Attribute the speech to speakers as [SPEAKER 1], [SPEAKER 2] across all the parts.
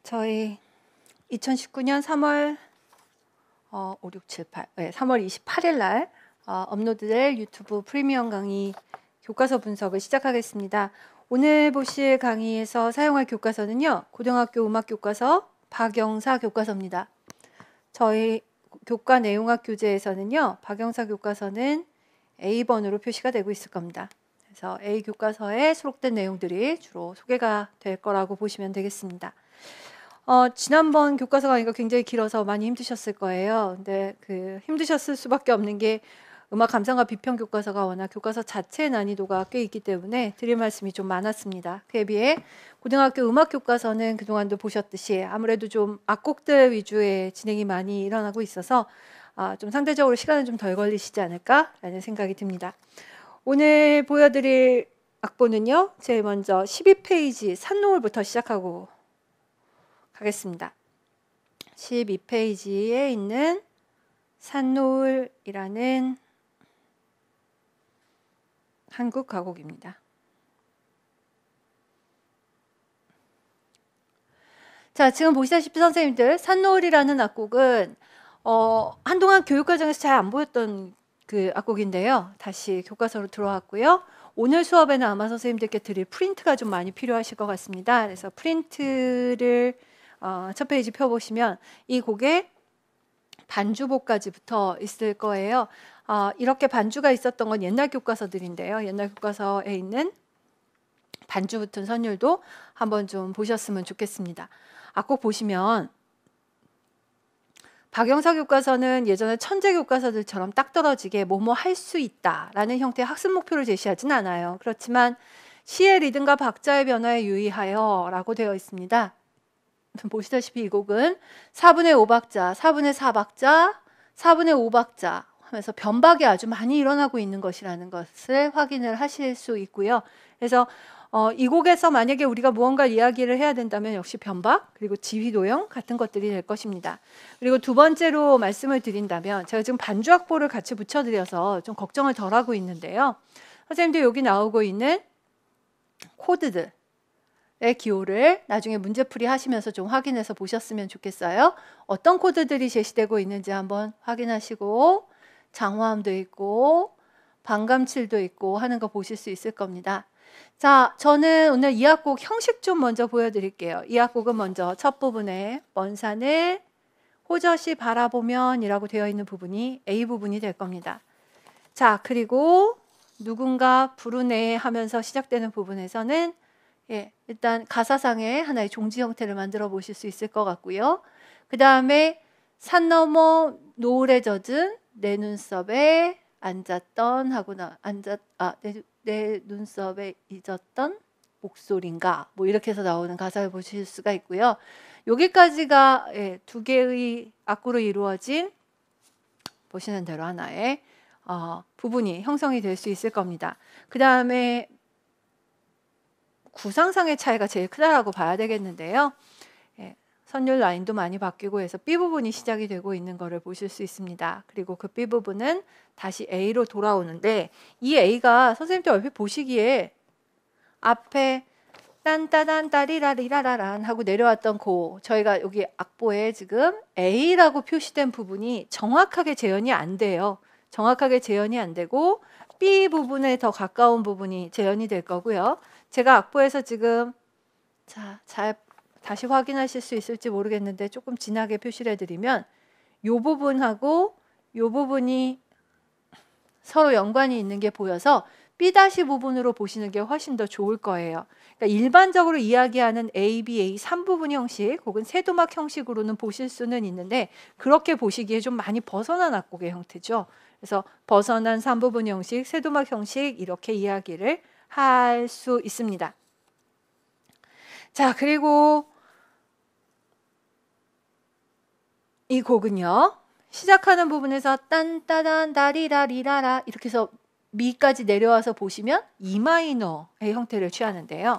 [SPEAKER 1] 저희 2019년 3월 5, 6, 7, 8, 3월 28일 날 업로드될 유튜브 프리미엄 강의 교과서 분석을 시작하겠습니다. 오늘 보실 강의에서 사용할 교과서는요. 고등학교 음악 교과서 박영사 교과서입니다. 저희 교과 내용학 교재에서는요. 박영사 교과서는 A번으로 표시가 되고 있을 겁니다. 그래서 A 교과서에 수록된 내용들이 주로 소개가 될 거라고 보시면 되겠습니다. 지난번 교과서 강의가 굉장히 길어서 많이 힘드셨을 거예요. 근데 힘드셨을 수밖에 없는 게 음악 감상과 비평 교과서가 워낙 교과서 자체의 난이도가 꽤 있기 때문에 드릴 말씀이 좀 많았습니다. 그에 비해 고등학교 음악 교과서는 그동안도 보셨듯이 아무래도 좀 악곡들 위주의 진행이 많이 일어나고 있어서 좀 상대적으로 시간은 좀 덜 걸리시지 않을까라는 생각이 듭니다. 오늘 보여드릴 악보는요. 제일 먼저 12페이지 산노을부터 시작하고 가겠습니다. 12페이지에 있는 산노을이라는 한국 가곡입니다. 자, 지금 보시다시피 선생님들, 산노을이라는 악곡은 한동안 교육과정에서 잘 안 보였던 그 악곡인데요. 다시 교과서로 들어왔고요. 오늘 수업에는 아마 선생님들께 드릴 프린트가 좀 많이 필요하실 것 같습니다. 그래서 프린트를 첫 페이지 펴보시면 이 곡에 반주보까지 붙어 있을 거예요. 이렇게 반주가 있었던 건 옛날 교과서들인데요. 옛날 교과서에 있는 반주 붙은 선율도 한번 좀 보셨으면 좋겠습니다. 악곡 보시면 박영사 교과서는 예전에 천재 교과서들처럼 딱 떨어지게 뭐뭐 할 수 있다라는 형태의 학습 목표를 제시하진 않아요. 그렇지만 시의 리듬과 박자의 변화에 유의하여 라고 되어 있습니다. 보시다시피 이 곡은 4분의 5박자, 4분의 4박자, 4분의 5박자 하면서 변박이 아주 많이 일어나고 있는 것이라는 것을 확인을 하실 수 있고요. 그래서 이 곡에서 만약에 우리가 무언가 이야기를 해야 된다면 역시 변박 그리고 지휘도형 같은 것들이 될 것입니다. 그리고 두 번째로 말씀을 드린다면 제가 지금 반주 악보를 같이 붙여드려서 좀 걱정을 덜 하고 있는데요. 선생님들 여기 나오고 있는 코드들 의 기호를 나중에 문제풀이 하시면서 좀 확인해서 보셨으면 좋겠어요. 어떤 코드들이 제시되고 있는지 한번 확인하시고 장화음도 있고 반감칠도 있고 하는 거 보실 수 있을 겁니다. 자, 저는 오늘 이 악곡 형식 좀 먼저 보여드릴게요. 이 악곡은 먼저 첫 부분에 먼 산을 호젓이 바라보면 이라고 되어 있는 부분이 A 부분이 될 겁니다. 자, 그리고 누군가 부르네 하면서 시작되는 부분에서는 일단 가사상의 하나의 종지 형태를 만들어 보실 수 있을 것 같고요. 그 다음에 산 너머 노을에 젖은 내 눈썹에 앉았던 하고나 내 눈썹에 잊었던 목소리인가 뭐 이렇게 해서 나오는 가사를 보실 수가 있고요. 여기까지가 두 개의 악구로 이루어진 보시는 대로 하나의 부분이 형성이 될 수 있을 겁니다. 그 다음에 구상상의 차이가 제일 크다라고 봐야 되겠는데요. 선율 라인도 많이 바뀌고 해서 B 부분이 시작이 되고 있는 것을 보실 수 있습니다. 그리고 그 B 부분은 다시 A로 돌아오는데 이 A가 선생님들 얼핏 보시기에 앞에 딴따단 따리라리라라란 하고 내려왔던 저희가 여기 악보에 지금 A라고 표시된 부분이 정확하게 재현이 안 돼요. 정확하게 재현이 안 되고 B 부분에 더 가까운 부분이 재현이 될 거고요. 제가 악보에서 지금 잘 다시 확인하실 수 있을지 모르겠는데 조금 진하게 표시를 해드리면 이 부분하고 이 부분이 서로 연관이 있는 게 보여서 B- 부분으로 보시는 게 훨씬 더 좋을 거예요. 그러니까 일반적으로 이야기하는 A, B, A 3부분 형식 혹은 세도막 형식으로는 보실 수는 있는데 그렇게 보시기에 좀 많이 벗어난 악곡의 형태죠. 그래서 벗어난 3부분 형식, 세도막 형식 이렇게 이야기를 할 수 있습니다. 자, 그리고 이 곡은요. 시작하는 부분에서 딴따단 다리라리라라 이렇게 해서 미까지 내려와서 보시면 E마이너의 형태를 취하는데요.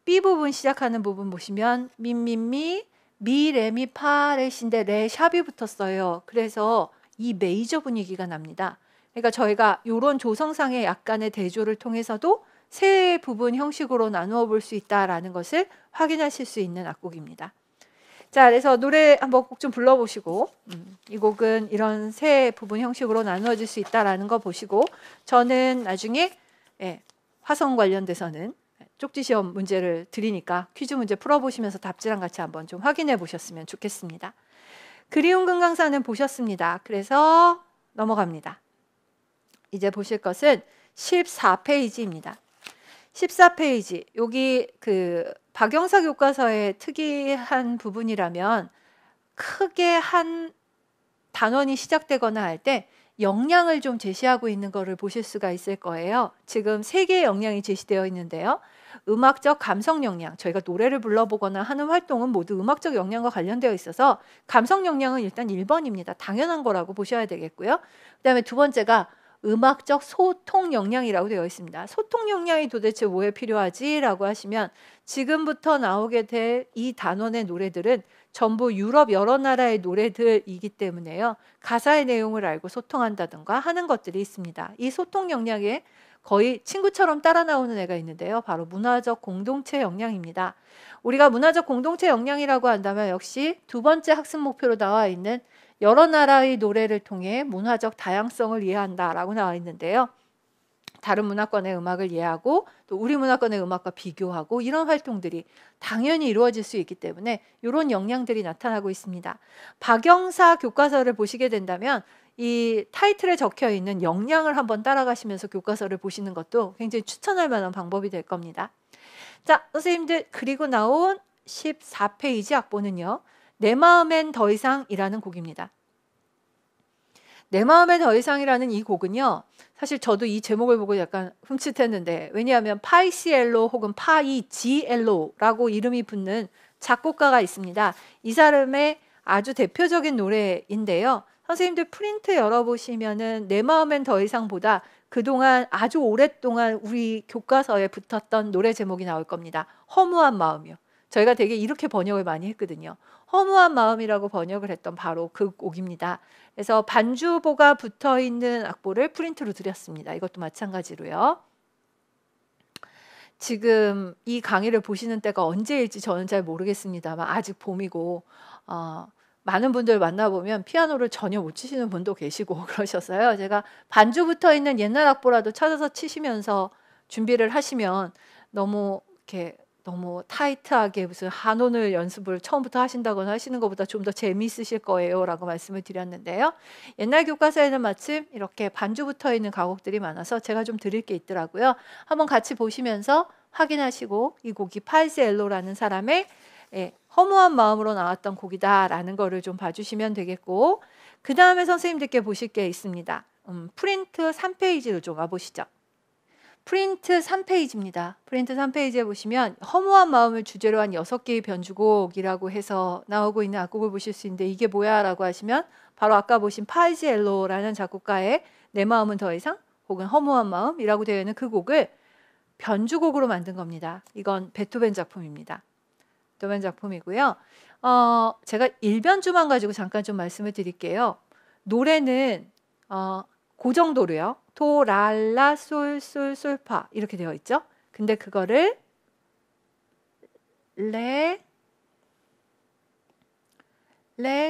[SPEAKER 1] B 부분 시작하는 부분 보시면 미미미 미레미 파레시인데 레 샵이 붙었어요. 그래서 이 메이저 분위기가 납니다. 그러니까 저희가 이런 조성상의 약간의 대조를 통해서도 세 부분 형식으로 나누어 볼 수 있다라는 것을 확인하실 수 있는 악곡입니다. 자, 그래서 노래 한번 꼭 좀 불러보시고 이 곡은 이런 세 부분 형식으로 나누어질 수 있다라는 거 보시고 저는 나중에 화성 관련돼서는 쪽지 시험 문제를 드리니까 퀴즈 문제 풀어보시면서 답지랑 같이 한번 좀 확인해 보셨으면 좋겠습니다. 그리운 금강산은 보셨습니다. 그래서 넘어갑니다. 이제 보실 것은 14페이지입니다. 14페이지 여기 그 박영사 교과서의 특이한 부분이라면 크게 한 단원이 시작되거나 할 때 역량을 좀 제시하고 있는 것을 보실 수가 있을 거예요. 지금 3개의 역량이 제시되어 있는데요. 음악적 감성 역량, 저희가 노래를 불러보거나 하는 활동은 모두 음악적 역량과 관련되어 있어서 감성 역량은 일단 1번입니다. 당연한 거라고 보셔야 되겠고요. 그 다음에 두 번째가 음악적 소통 역량이라고 되어 있습니다. 소통 역량이 도대체 뭐에 필요하지? 라고 하시면 지금부터 나오게 될 이 단원의 노래들은 전부 유럽 여러 나라의 노래들이기 때문에요. 가사의 내용을 알고 소통한다든가 하는 것들이 있습니다. 이 소통 역량에 거의 친구처럼 따라 나오는 애가 있는데요. 바로 문화적 공동체 역량입니다. 우리가 문화적 공동체 역량이라고 한다면 역시 두 번째 학습 목표로 나와 있는 여러 나라의 노래를 통해 문화적 다양성을 이해한다라고 나와 있는데요. 다른 문화권의 음악을 이해하고 또 우리 문화권의 음악과 비교하고 이런 활동들이 당연히 이루어질 수 있기 때문에 이런 역량들이 나타나고 있습니다. 박영사 교과서를 보시게 된다면 이 타이틀에 적혀 있는 역량을 한번 따라가시면서 교과서를 보시는 것도 굉장히 추천할 만한 방법이 될 겁니다. 자, 선생님들 그리고 나온 14페이지 악보는요. 내 마음엔 더 이상이라는 곡입니다. 내 마음엔 더 이상이라는 이 곡은요. 사실 저도 이 제목을 보고 약간 흠칫했는데 왜냐하면 파이시엘로 혹은 파이지엘로라고 이름이 붙는 작곡가가 있습니다. 이 사람의 아주 대표적인 노래인데요. 선생님들 프린트 열어보시면은 내 마음엔 더 이상보다 그동안 아주 오랫동안 우리 교과서에 붙었던 노래 제목이 나올 겁니다. 허무한 마음이요. 저희가 되게 이렇게 번역을 많이 했거든요. 허무한 마음이라고 번역을 했던 바로 그 곡입니다. 그래서 반주보가 붙어있는 악보를 프린트로 드렸습니다. 이것도 마찬가지로요. 지금 이 강의를 보시는 때가 언제일지 저는 잘 모르겠습니다만 아직 봄이고 많은 분들 만나보면 피아노를 전혀 못 치시는 분도 계시고 그러셔서요. 제가 반주 붙어있는 옛날 악보라도 찾아서 치시면서 준비를 하시면 너무 타이트하게 무슨 한온을 연습을 처음부터 하신다거나 하시는 것보다 좀 더 재미있으실 거예요 라고 말씀을 드렸는데요. 옛날 교과서에는 마침 이렇게 반주 붙어있는 가곡들이 많아서 제가 좀 드릴 게 있더라고요. 한번 같이 보시면서 확인하시고 이 곡이 파이스엘로라는 사람의 허무한 마음으로 나왔던 곡이다 라는 거를 좀 봐주시면 되겠고 그 다음에 선생님들께 보실 게 있습니다. 프린트 3페이지로 좀 와보시죠. 프린트 3페이지입니다. 프린트 3페이지에 보시면 허무한 마음을 주제로 한 6개의 변주곡이라고 해서 나오고 있는 악곡을 보실 수 있는데 이게 뭐야 라고 하시면 바로 아까 보신 파이지엘로라는 작곡가의 내 마음은 더 이상 혹은 허무한 마음이라고 되어 있는 그 곡을 변주곡으로 만든 겁니다. 이건 베토벤 작품입니다. 베토벤 작품이고요. 제가 일변주만 가지고 잠깐 좀 말씀을 드릴게요. 노래는 고정도로요. 도, 랄라, 솔, 솔, 솔파 이렇게 되어 있죠. 근데 그거를 레,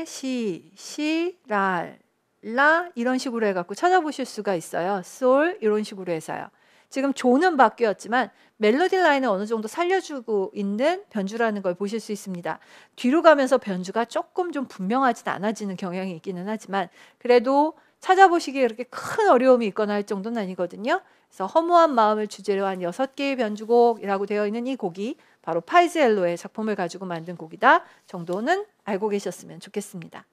[SPEAKER 1] 시, 랄, 라 이런 식으로 해갖고 찾아보실 수가 있어요. 솔 이런 식으로 해서요. 지금 조는 바뀌었지만 멜로디 라인을 어느 정도 살려주고 있는 변주라는 걸 보실 수 있습니다. 뒤로 가면서 변주가 조금 좀 분명하진 않아지는 경향이 있기는 하지만 그래도 찾아보시기에 그렇게 큰 어려움이 있거나 할 정도는 아니거든요. 그래서 허무한 마음을 주제로 한 6개의 변주곡이라고 되어 있는 이 곡이 바로 파이지엘로의 작품을 가지고 만든 곡이다 정도는 알고 계셨으면 좋겠습니다.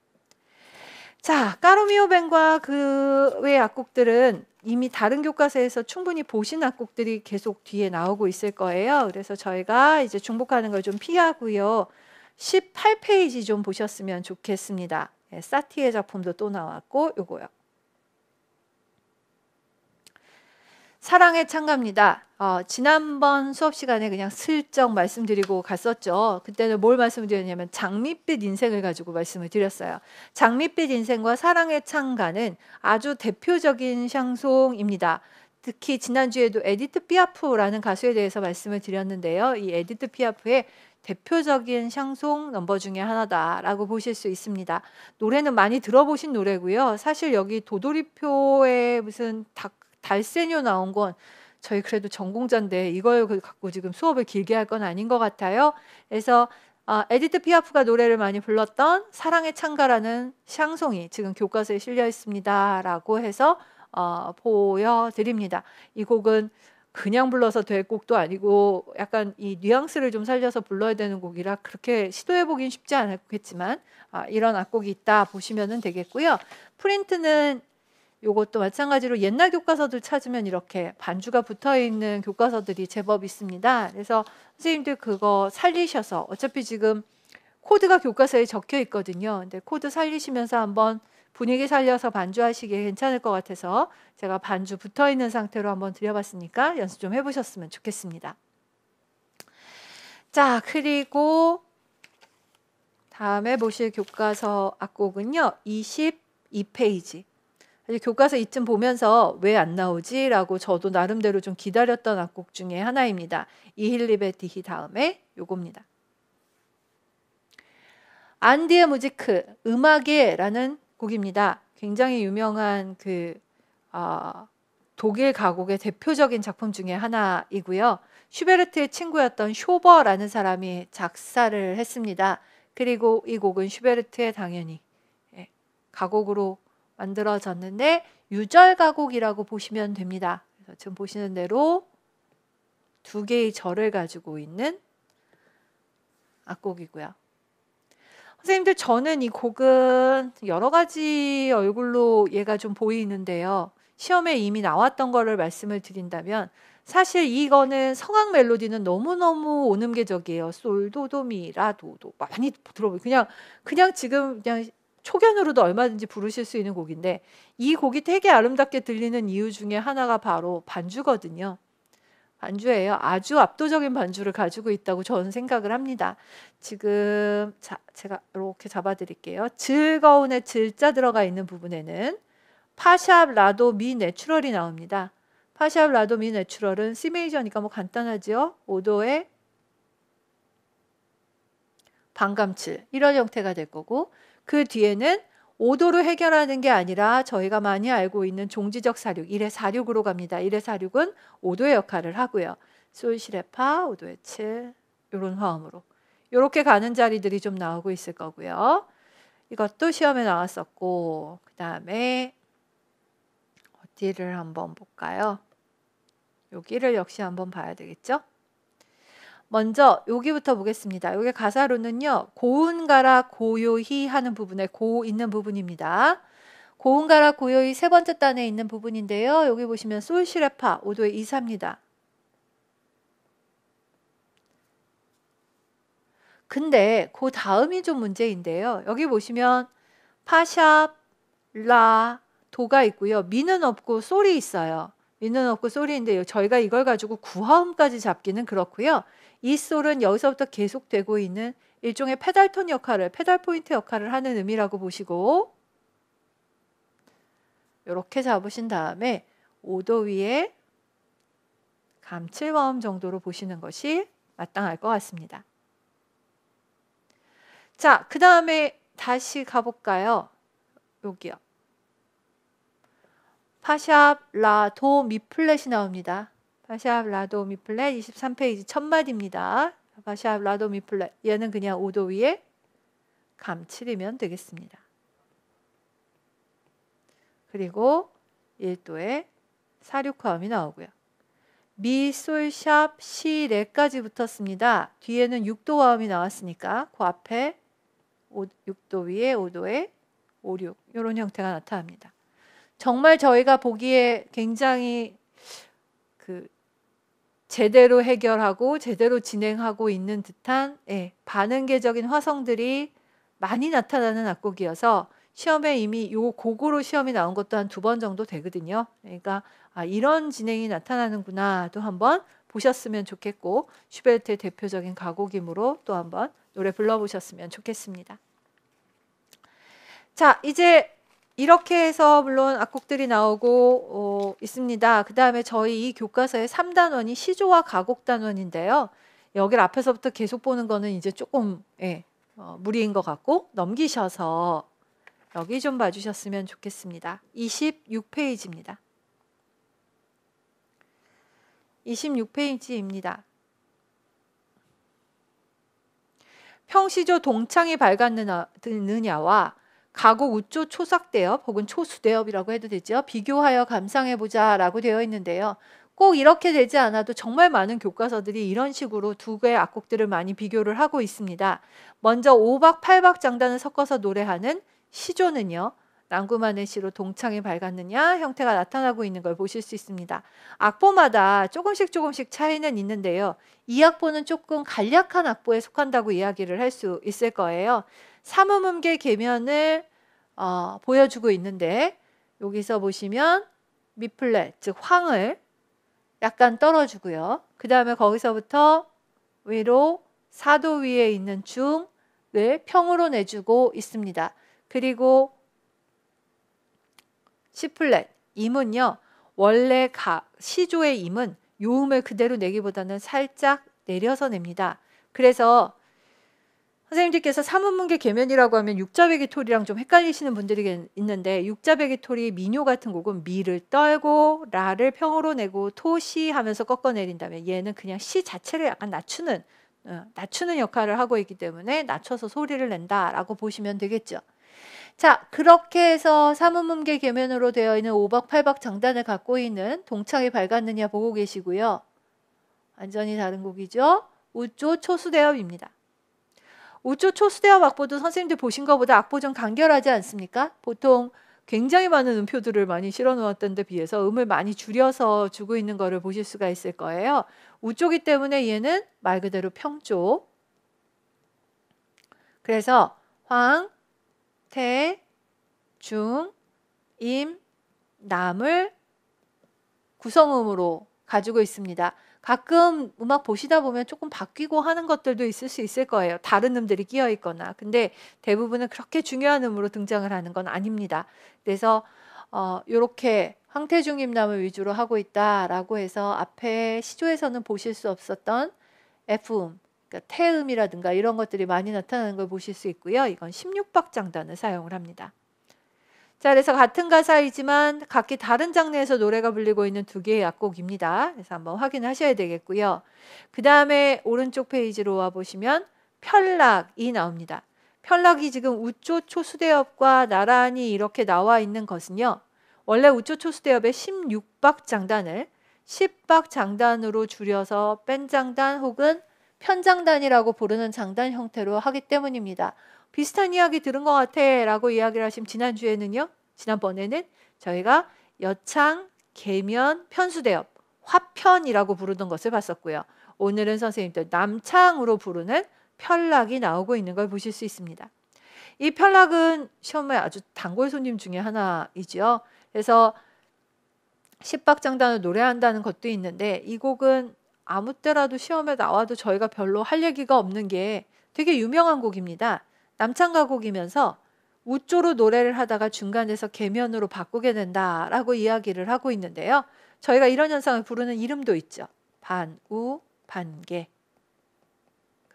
[SPEAKER 1] 자, 까로미오 밴과 그 외의 악곡들은 이미 다른 교과서에서 충분히 보신 악곡들이 계속 뒤에 나오고 있을 거예요. 그래서 저희가 이제 중복하는 걸 좀 피하고요. 18페이지 좀 보셨으면 좋겠습니다. 사티의 작품도 또 나왔고 요거요. 사랑의 찬가입니다. 지난번 수업 시간에 그냥 슬쩍 말씀드리고 갔었죠. 그때는 뭘 말씀드렸냐면 장밋빛 인생을 가지고 말씀을 드렸어요. 장밋빛 인생과 사랑의 찬가는 아주 대표적인 샹송입니다. 특히 지난주에도 에디트 피아프라는 가수에 대해서 말씀을 드렸는데요. 이 에디트 피아프의 대표적인 샹송 넘버 중에 하나다라고 보실 수 있습니다. 노래는 많이 들어보신 노래고요. 사실 여기 도돌이표에 무슨 달세뇨 나온 건 저희 그래도 전공자인데 이걸 갖고 지금 수업을 길게 할 건 아닌 것 같아요. 그래서 에디트 피아프가 노래를 많이 불렀던 사랑의 창가라는 샹송이 지금 교과서에 실려 있습니다. 라고 해서 보여드립니다. 이 곡은 그냥 불러서 될 곡도 아니고 약간 이 뉘앙스를 좀 살려서 불러야 되는 곡이라 그렇게 시도해보긴 쉽지 않겠지만 이런 악곡이 있다 보시면 되겠고요. 프린트는 요것도 마찬가지로 옛날 교과서들 찾으면 이렇게 반주가 붙어있는 교과서들이 제법 있습니다. 그래서 선생님들 그거 살리셔서 어차피 지금 코드가 교과서에 적혀 있거든요. 근데 코드 살리시면서 한번 분위기 살려서 반주하시기에 괜찮을 것 같아서 제가 반주 붙어있는 상태로 한번 드려봤으니까 연습 좀 해보셨으면 좋겠습니다. 자, 그리고 다음에 보실 교과서 악곡은요. 22페이지. 교과서 이쯤 보면서 왜 안 나오지? 라고 저도 나름대로 좀 기다렸던 악곡 중에 하나입니다. 이힐리베 디히 다음에 요겁니다. 안디에 무지크 음악에라는 곡입니다. 굉장히 유명한 독일 가곡의 대표적인 작품 중에 하나이고요. 슈베르트의 친구였던 쇼버라는 사람이 작사를 했습니다. 그리고 이 곡은 슈베르트의 당연히 가곡으로 만들어졌는데 유절 가곡이라고 보시면 됩니다. 그래서 지금 보시는 대로 두 개의 절을 가지고 있는 악곡이고요. 선생님들 저는 이 곡은 여러 가지 얼굴로 얘가 좀 보이는데요. 시험에 이미 나왔던 거를 말씀을 드린다면 사실 이거는 성악 멜로디는 너무너무 오음계적이에요. 솔, 도, 도, 미, 라, 도, 도 많이 들어보요. 그냥 지금 그냥 초견으로도 얼마든지 부르실 수 있는 곡인데 이 곡이 되게 아름답게 들리는 이유 중에 하나가 바로 반주거든요. 반주예요. 아주 압도적인 반주를 가지고 있다고 저는 생각을 합니다. 지금 제가 이렇게 잡아드릴게요. 즐거운의 즐자 들어가 있는 부분에는 파샵, 라도, 미, 내추럴이 나옵니다. 파샵, 라도, 미, 내추럴은 C 메이저니까 뭐 간단하죠. 5도의 반감칠 이런 형태가 될 거고 그 뒤에는 5도로 해결하는 게 아니라 저희가 많이 알고 있는 종지적 사륙 1의 4륙으로 갑니다. 1의 4륙은 5도의 역할을 하고요. 솔, 시레파, 5도의 7 이런 화음으로 이렇게 가는 자리들이 좀 나오고 있을 거고요. 이것도 시험에 나왔었고 그 다음에 어디를 한번 볼까요? 여기를 역시 한번 봐야 되겠죠? 먼저 여기부터 보겠습니다. 여기 가사로는요. 고운가라 고요히 하는 부분에 고 있는 부분입니다. 고운가라 고요히 세 번째 단에 있는 부분인데요. 여기 보시면 솔시레파 5도의 2, 4입니다. 근데 그 다음이 좀 문제인데요. 여기 보시면 파샵, 라, 도가 있고요. 미는 없고 솔이 있어요. 미는 없고 솔인데 저희가 이걸 가지고 구화음까지 잡기는 그렇고요. 이 솔은 여기서부터 계속되고 있는 일종의 페달톤 역할을, 페달 포인트 역할을 하는 음이라고 보시고 이렇게 잡으신 다음에 5도 위에 감칠화음 정도로 보시는 것이 마땅할 것 같습니다. 자, 그 다음에 다시 가볼까요? 여기요. 파샵, 라, 도, 미 플랫이 나옵니다. 파샵, 라, 도, 미 플랫 23페이지 첫 마디입니다. 파샵, 라, 도, 미 플랫 얘는 그냥 5도 위에 감칠이면 되겠습니다. 그리고 1도의 사륙화음이 나오고요. 미, 솔, 샵, 시, 레까지 붙었습니다. 뒤에는 6도 화음이 나왔으니까 그 앞에 6도 위에 5도의 5, 6 이런 형태가 나타납니다. 정말 저희가 보기에 굉장히 제대로 해결하고 제대로 진행하고 있는 듯한 반응계적인 화성들이 많이 나타나는 악곡이어서 시험에 이미 요 곡으로 시험이 나온 것도 한 2번 정도 되거든요. 그러니까 이런 진행이 나타나는구나 또 한번 보셨으면 좋겠고 슈베르트의 대표적인 가곡이므로 또 한번 노래 불러보셨으면 좋겠습니다. 자, 이제 이렇게 해서 물론 악곡들이 나오고 있습니다. 그 다음에 저희 이 교과서의 3단원이 시조와 가곡단원인데요. 여기를 앞에서부터 계속 보는 거는 이제 조금 무리인 것 같고 넘기셔서 여기 좀 봐주셨으면 좋겠습니다. 26페이지입니다. 26페이지입니다. 평시조 동창이 밝았느냐와 가곡 우조 초삭대엽 혹은 초수대엽이라고 해도 되죠. 비교하여 감상해보자 라고 되어 있는데요. 꼭 이렇게 되지 않아도 정말 많은 교과서들이 이런 식으로 두 개의 악곡들을 많이 비교를 하고 있습니다. 먼저 5박 8박 장단을 섞어서 노래하는 시조는요. 남구만의 시로 동창이 밝았느냐 형태가 나타나고 있는 걸 보실 수 있습니다. 악보마다 조금씩 차이는 있는데요. 이 악보는 조금 간략한 악보에 속한다고 이야기를 할 수 있을 거예요. 삼음음계 계면을 보여주고 있는데 여기서 보시면 미플랫 즉 황을 약간 떨어주고요. 그 다음에 거기서부터 위로 사도 위에 있는 중을 평으로 내주고 있습니다. 그리고 C플랫 임은요. 원래 시조의 임은 요음을 그대로 내기보다는 살짝 내려서 냅니다. 그래서 선생님들께서 삼음문계 계면이라고 하면 육자배기토리랑 좀 헷갈리시는 분들이 있는데 육자배기토리 민요 같은 곡은 미를 떨고 라를 평으로 내고 토시 하면서 꺾어내린다면 얘는 그냥 시 자체를 약간 낮추는 역할을 하고 있기 때문에 낮춰서 소리를 낸다라고 보시면 되겠죠. 자, 그렇게 해서 삼음문계 계면으로 되어 있는 5박 8박 장단을 갖고 있는 동창이 밝았느냐 보고 계시고요. 완전히 다른 곡이죠. 우조 초수대엽입니다. 우조 초수대엽 악보도 선생님들 보신 것보다 악보 좀 간결하지 않습니까? 보통 굉장히 많은 음표들을 많이 실어 놓았던 데 비해서 음을 많이 줄여서 주고 있는 거를 보실 수가 있을 거예요. 우조기 때문에 얘는 말 그대로 평조. 그래서 황, 태, 중, 임, 남을 구성음으로 가지고 있습니다. 가끔 음악 보시다 보면 조금 바뀌고 하는 것들도 있을 수 있을 거예요. 다른 음들이 끼어 있거나. 근데 대부분은 그렇게 중요한 음으로 등장을 하는 건 아닙니다. 그래서 이렇게 황태중임남을 위주로 하고 있다라고 해서 앞에 시조에서는 보실 수 없었던 F음, 그러니까 태음이라든가 이런 것들이 많이 나타나는 걸 보실 수 있고요. 이건 16박 장단을 사용을 합니다. 자, 그래서 같은 가사이지만 각기 다른 장르에서 노래가 불리고 있는 두 개의 악곡입니다. 그래서 한번 확인하셔야 되겠고요. 그 다음에 오른쪽 페이지로 와보시면 편락이 나옵니다. 편락이 지금 우조 초수대엽과 나란히 이렇게 나와 있는 것은요. 원래 우조 초수대엽의 16박 장단을 10박 장단으로 줄여서 뺀 장단 혹은 편장단이라고 부르는 장단 형태로 하기 때문입니다. 비슷한 이야기 들은 것 같아 라고 이야기를 하시면 지난번에는 저희가 여창, 계면, 편수대엽, 화편이라고 부르던 것을 봤었고요. 오늘은 선생님들 남창으로 부르는 편락이 나오고 있는 걸 보실 수 있습니다. 이 편락은 시험에 아주 단골 손님 중에 하나이죠. 그래서 10박 장단을 노래한다는 것도 있는데 이 곡은 아무 때라도 시험에 나와도 저희가 별로 할 얘기가 없는 게 되게 유명한 곡입니다. 남창가곡이면서 우조로 노래를 하다가 중간에서 계면으로 바꾸게 된다라고 이야기를 하고 있는데요. 저희가 이런 현상을 부르는 이름도 있죠. 반우, 반개.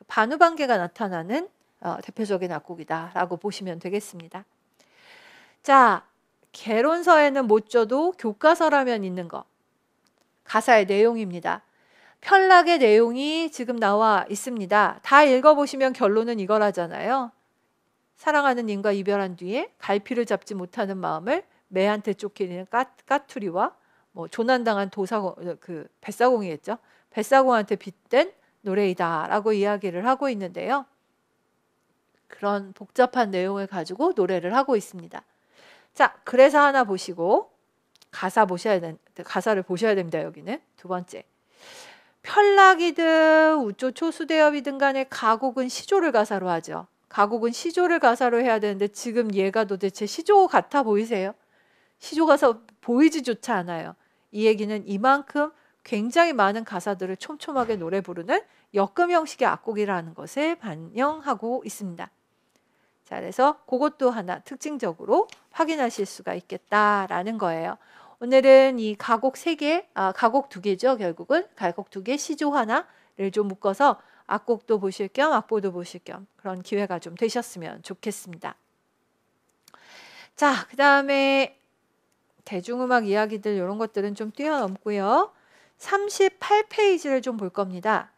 [SPEAKER 1] 반우, 반개가 나타나는 대표적인 악곡이다라고 보시면 되겠습니다. 자, 개론서에는 못 줘도 교과서라면 있는 거. 가사의 내용입니다. 편락의 내용이 지금 나와 있습니다. 다 읽어보시면 결론은 이거라잖아요. 사랑하는 님과 이별한 뒤에 갈피를 잡지 못하는 마음을 매한테 쫓기는 까투리와 조난당한 뱃사공이겠죠. 뱃사공한테 빗댄 노래이다라고 이야기를 하고 있는데요. 그런 복잡한 내용을 가지고 노래를 하고 있습니다. 자, 그래서 하나 보시고 가사를 보셔야 됩니다. 여기는 두 번째. 편락이든 우조 초수대엽이든 간에 가곡은 시조를 가사로 하죠. 가곡은 시조를 가사로 해야 되는데 지금 얘가 도대체 시조 같아 보이세요? 시조 가사 보이지조차 않아요. 이 얘기는 이만큼 굉장히 많은 가사들을 촘촘하게 노래 부르는 역금 형식의 악곡이라는 것을 반영하고 있습니다. 자, 그래서 그것도 하나 특징적으로 확인하실 수가 있겠다라는 거예요. 오늘은 이 가곡 3개, 가곡 2개죠. 결국은 가곡 2개, 시조 하나를 좀 묶어서 악곡도 보실 겸 악보도 보실 겸 그런 기회가 좀 되셨으면 좋겠습니다. 자, 그 다음에 대중음악 이야기들 이런 것들은 좀 뛰어넘고요. 38페이지를 좀 볼 겁니다.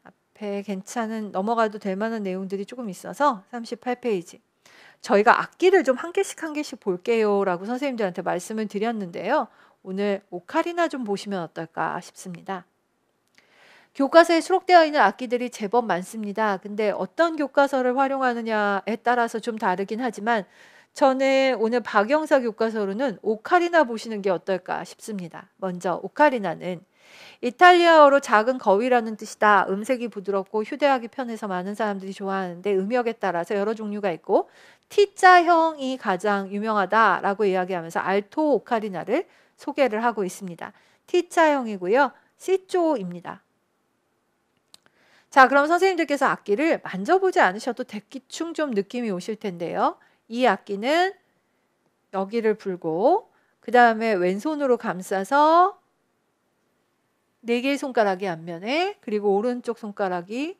[SPEAKER 1] 앞에 괜찮은 넘어가도 될 만한 내용들이 조금 있어서 38페이지. 저희가 악기를 좀 한 개씩 볼게요 라고 선생님들한테 말씀을 드렸는데요. 오늘 오카리나 좀 보시면 어떨까 싶습니다. 교과서에 수록되어 있는 악기들이 제법 많습니다. 근데 어떤 교과서를 활용하느냐에 따라서 좀 다르긴 하지만 저는 오늘 박영사 교과서로는 오카리나 보시는 게 어떨까 싶습니다. 먼저 오카리나는 이탈리아어로 작은 거위라는 뜻이다. 음색이 부드럽고 휴대하기 편해서 많은 사람들이 좋아하는데 음역에 따라서 여러 종류가 있고 T자형이 가장 유명하다라고 이야기하면서 알토 오카리나를 소개를 하고 있습니다. T자형이고요. C조입니다. 자, 그럼 선생님들께서 악기를 만져보지 않으셔도 대충 좀 느낌이 오실 텐데요. 이 악기는 여기를 불고 그 다음에 왼손으로 감싸서 4개의 손가락이 앞면에 그리고 오른쪽 손가락이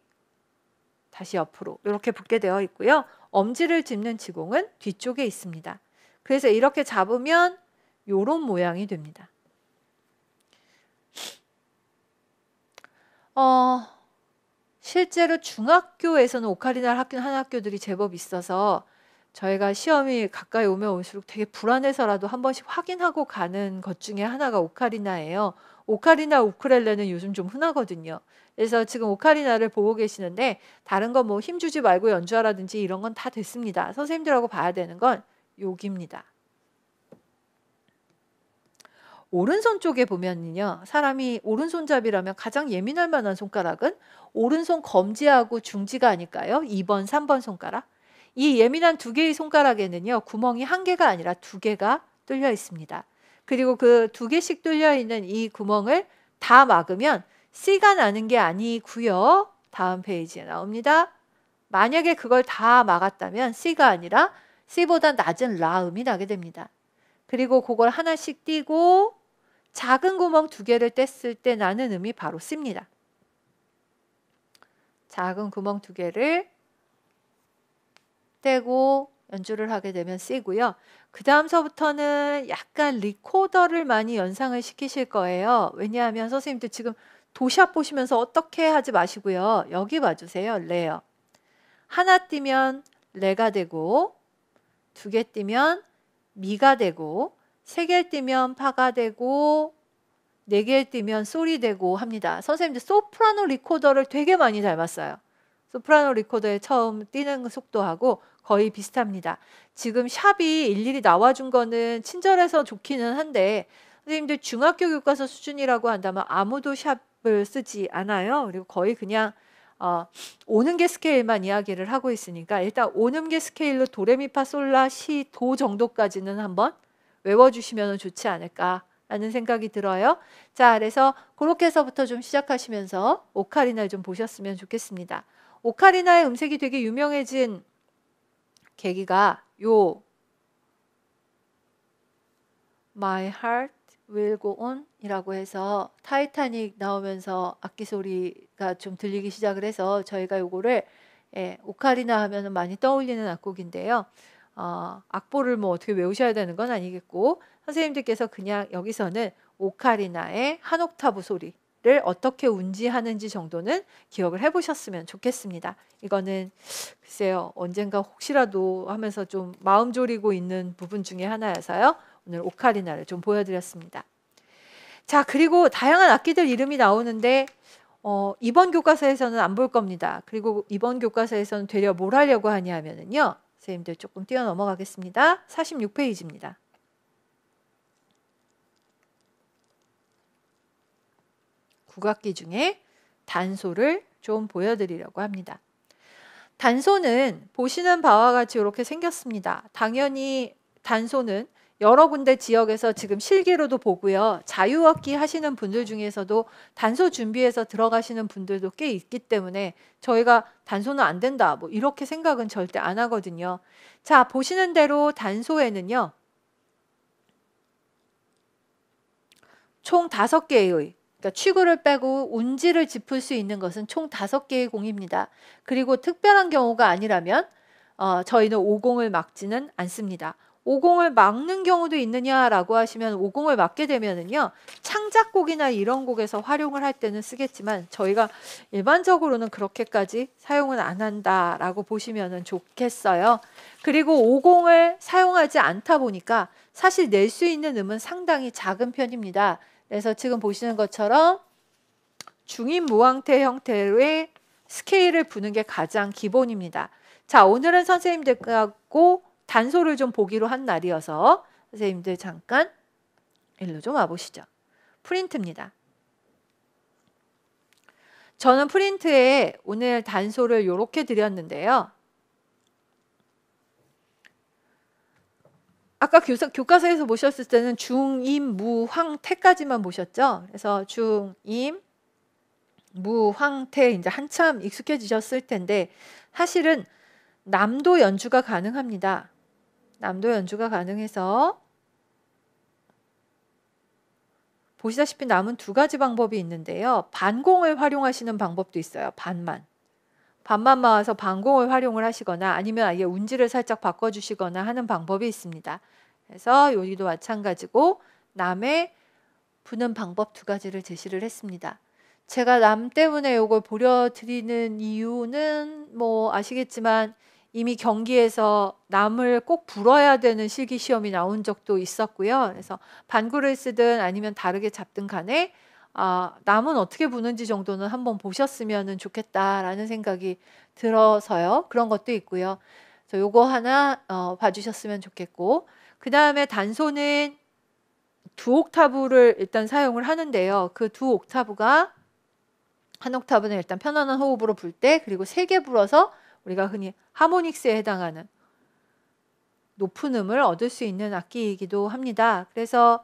[SPEAKER 1] 다시 옆으로 이렇게 붙게 되어 있고요. 엄지를 짚는 지공은 뒤쪽에 있습니다. 그래서 이렇게 잡으면 이런 모양이 됩니다. 실제로 중학교에서는 오카리나를 하는 학교들이 제법 있어서 저희가 시험이 가까이 오면 올수록 되게 불안해서라도 한 번씩 확인하고 가는 것 중에 하나가 오카리나예요. 오카리나 우쿨렐레는 요즘 좀 흔하거든요. 그래서 지금 오카리나를 보고 계시는데 다른 건 뭐 힘주지 말고 연주하라든지 이런 건 다 됐습니다. 선생님들하고 봐야 되는 건 여기입니다. 오른손 쪽에 보면요. 사람이 오른손잡이라면 가장 예민할 만한 손가락은 오른손 검지하고 중지가 아닐까요? 2번, 3번 손가락. 이 예민한 2개의 손가락에는요. 구멍이 1개가 아니라 2개가 뚫려 있습니다. 그리고 그 2개씩 뚫려 있는 이 구멍을 다 막으면 C가 나는 게 아니고요. 다음 페이지에 나옵니다. 만약에 그걸 다 막았다면 C가 아니라 C보다 낮은 라음이 나게 됩니다. 그리고 그걸 하나씩 띄고 작은 구멍 2개를 뗐을 때 나는 음이 바로 C입니다. 작은 구멍 2개를 떼고 연주를 하게 되면 C고요. 그 다음서부터는 약간 리코더를 많이 연상을 시키실 거예요. 왜냐하면 선생님들 지금 도샵 보시면서 어떻게 하지 마시고요. 여기 봐주세요. 레요. 하나 띄면 레가 되고 2개 띄면 미가 되고 3개 띄면 파가 되고 4개 띄면 솔이 되고 합니다. 선생님들 소프라노 리코더를 되게 많이 닮았어요. 소프라노 리코더의 처음 띄는 속도하고 거의 비슷합니다. 지금 샵이 일일이 나와준 거는 친절해서 좋기는 한데 선생님들 중학교 교과서 수준이라고 한다면 아무도 샵을 쓰지 않아요. 그리고 거의 그냥 오는게 스케일만 이야기를 하고 있으니까 일단 오는게 스케일로 도레미파솔라 시 도 정도까지는 한번 외워주시면 좋지 않을까라는 생각이 들어요. 자, 그래서 그렇게 해서부터 좀 시작하시면서 오카리나를 좀 보셨으면 좋겠습니다. 오카리나의 음색이 되게 유명해진 계기가 요 My Heart Will Go On 이라고 해서 타이타닉 나오면서 악기 소리가 좀 들리기 시작을 해서 저희가 요거를 오카리나 하면 많이 떠올리는 악곡인데요. 악보를 뭐 어떻게 외우셔야 되는 건 아니겠고 선생님들께서 그냥 여기서는 오카리나의 한 옥타브 소리를 어떻게 운지하는지 정도는 기억을 해보셨으면 좋겠습니다. 이거는 글쎄요 언젠가 혹시라도 하면서 좀 마음 졸이고 있는 부분 중에 하나여서요. 오늘 오카리나를 좀 보여드렸습니다. 자, 그리고 다양한 악기들 이름이 나오는데 이번 교과서에서는 안 볼 겁니다. 그리고 이번 교과서에서는 되려 뭘 하려고 하냐면요. 선생님들 조금 뛰어 넘어가겠습니다. 46페이지입니다. 국악기 중에 단소를 좀 보여드리려고 합니다. 단소는 보시는 바와 같이 이렇게 생겼습니다. 당연히 단소는 여러 군데 지역에서 지금 실기로도 보고요. 자유학기 하시는 분들 중에서도 단소 준비해서 들어가시는 분들도 꽤 있기 때문에 저희가 단소는 안 된다 뭐 이렇게 생각은 절대 안 하거든요. 자, 보시는 대로 단소에는요. 총 5개의 그러니까 취구를 빼고 운지를 짚을 수 있는 것은 총 5개의 공입니다. 그리고 특별한 경우가 아니라면 저희는 5공을 막지는 않습니다. 5공을 막는 경우도 있느냐라고 하시면 5공을 막게 되면은요. 창작곡이나 이런 곡에서 활용을 할 때는 쓰겠지만 저희가 일반적으로는 그렇게까지 사용은 안 한다라고 보시면 좋겠어요. 그리고 5공을 사용하지 않다 보니까 사실 낼 수 있는 음은 상당히 작은 편입니다. 그래서 지금 보시는 것처럼 중임 무왕태 형태의 스케일을 부는 게 가장 기본입니다. 자, 오늘은 선생님들하고 단소를 좀 보기로 한 날이어서 선생님들 잠깐 일로 좀 와보시죠. 프린트입니다. 저는 프린트에 오늘 단소를 이렇게 드렸는데요. 아까 교과서에서 보셨을 때는 중임, 무, 황, 태까지만 보셨죠? 그래서 중임, 무, 황, 태 이제 한참 익숙해지셨을 텐데 사실은 남도 연주가 가능합니다. 남도 연주가 가능해서 보시다시피 남은 2가지 방법이 있는데요. 반공을 활용하시는 방법도 있어요. 반만 모아서 반공을 활용을 하시거나 아니면 아예 운지를 살짝 바꿔주시거나 하는 방법이 있습니다. 그래서 여기도 마찬가지고 남의 부는 방법 2가지를 제시를 했습니다. 제가 남 때문에 이걸 보여드리는 이유는 뭐 아시겠지만 이미 경기에서 남을 꼭 불어야 되는 실기시험이 나온 적도 있었고요. 그래서 반구를 쓰든 아니면 다르게 잡든 간에 남은 어떻게 부는지 정도는 한번 보셨으면 좋겠다라는 생각이 들어서요. 그런 것도 있고요. 그래서 요거 하나 봐주셨으면 좋겠고 그 다음에 단소는 2옥타브를 일단 사용을 하는데요. 그 2옥타브가 한 옥타브는 일단 편안한 호흡으로 불 때 그리고 3개 불어서 우리가 흔히 하모닉스에 해당하는 높은 음을 얻을 수 있는 악기이기도 합니다. 그래서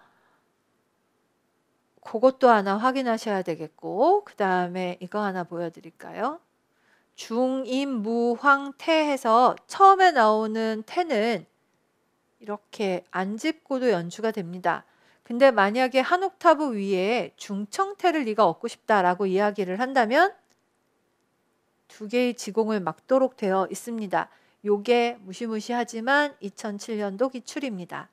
[SPEAKER 1] 그것도 하나 확인하셔야 되겠고 그 다음에 이거 하나 보여드릴까요? 중임, 무, 황, 태 해서 처음에 나오는 태는 이렇게 안 짚고도 연주가 됩니다. 근데 만약에 한 옥타브 위에 중청태를 네가 얻고 싶다라고 이야기를 한다면 2개의 지공을 막도록 되어 있습니다. 요게 무시무시하지만 2007년도 기출입니다.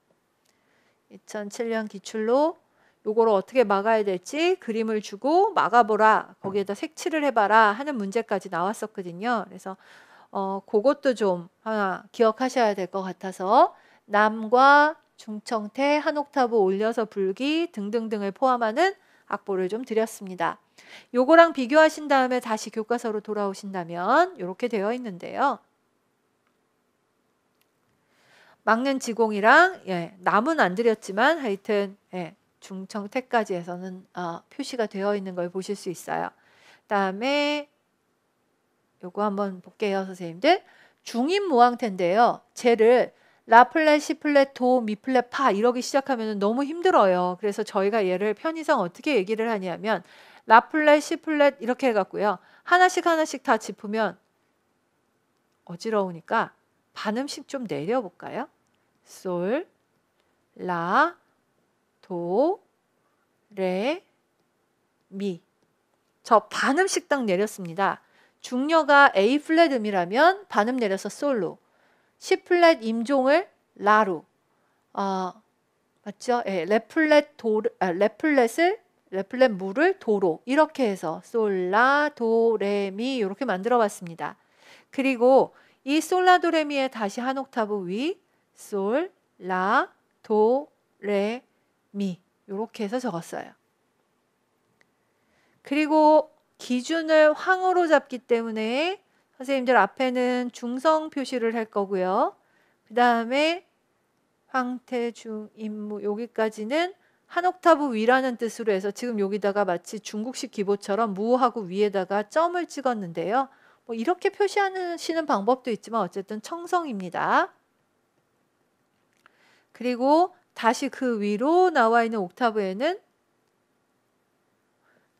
[SPEAKER 1] 2007년 기출로 요거를 어떻게 막아야 될지 그림을 주고 막아보라, 거기에다 색칠을 해봐라 하는 문제까지 나왔었거든요. 그래서 그것도 좀 하나 기억하셔야 될 것 같아서 남과 중청태 한 옥타브 올려서 불기 등등등을 포함하는 악보를 좀 드렸습니다. 요거랑 비교하신 다음에 다시 교과서로 돌아오신다면 이렇게 되어 있는데요. 막는 지공이랑 남은 안 드렸지만 하여튼 중청태까지 해서는 표시가 되어 있는 걸 보실 수 있어요. 그다음에 요거 한번 볼게요, 선생님들. 중임 무왕태인데요. 쟤를 라플랫, 시플랫, 도, 미플랫, 파 이러기 시작하면 너무 힘들어요. 그래서 저희가 얘를 편의상 어떻게 얘기를 하냐면 라플랫, 시플랫 이렇게 해갖고요. 하나씩 다 짚으면 어지러우니까 반음씩 좀 내려볼까요? 솔, 라, 도, 레, 미. 저 반음씩 딱 내렸습니다. 중려가 A 플랫 음이라면 반음 내려서 솔로, C 플랫 임종을 라로, 맞죠? 레플랫 무를 도로 이렇게 해서 솔라 도레미 이렇게 만들어 봤습니다. 그리고 이 솔라 도레미의 다시 한 옥타브 위 솔, 라, 도, 레, 미 이렇게 해서 적었어요. 그리고 기준을 황으로 잡기 때문에 선생님들 앞에는 중성 표시를 할 거고요. 그 다음에 황태, 중, 임무 여기까지는 한 옥타브 위라는 뜻으로 해서 지금 여기다가 마치 중국식 기보처럼 무하고 위에다가 점을 찍었는데요. 뭐 이렇게 표시하시는 방법도 있지만 어쨌든 청성입니다. 그리고 다시 그 위로 나와 있는 옥타브에는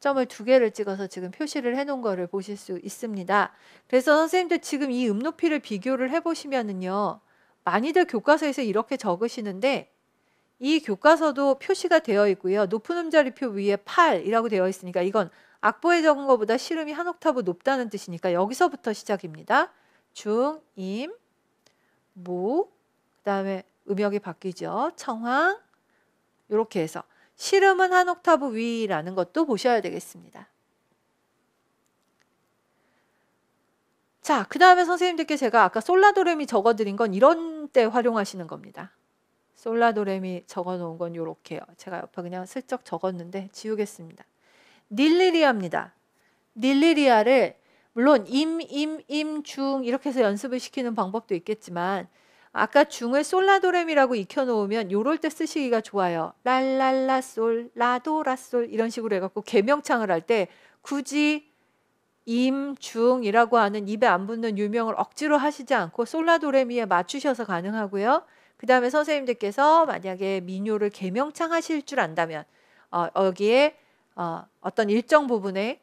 [SPEAKER 1] 점을 2개를 찍어서 지금 표시를 해 놓은 거를 보실 수 있습니다. 그래서 선생님들 지금 이 높이를 비교를 해 보시면은요. 많이들 교과서에서 이렇게 적으시는데 이 교과서도 표시가 되어 있고요. 높은 음자리표 위에 8이라고 되어 있으니까 이건 악보에 적은 것보다 실음이 한 옥타브 높다는 뜻이니까 여기서부터 시작입니다. 중, 임, 무, 그 다음에 음역이 바뀌죠. 청황, 이렇게 해서 실음은 한 옥타브 위라는 것도 보셔야 되겠습니다. 자, 그 다음에 선생님들께 제가 아까 솔라도레미 적어드린 건 이런 때 활용하시는 겁니다. 솔라도레미 적어놓은 건 이렇게요. 제가 옆에 그냥 슬쩍 적었는데 지우겠습니다. 닐리리아입니다. 닐리리아를 물론 임, 중 이렇게 해서 연습을 시키는 방법도 있겠지만 아까 중을 솔라도레미라고 익혀놓으면 요럴 때 쓰시기가 좋아요. 랄랄라 솔, 라도라 솔 이런 식으로 해갖고 개명창을 할 때 굳이 임, 중이라고 하는 입에 안 붙는 유명을 억지로 하시지 않고 솔라도레미에 맞추셔서 가능하고요. 그 다음에 선생님들께서 만약에 민요를 개명창 하실 줄 안다면 여기에 어떤 일정 부분에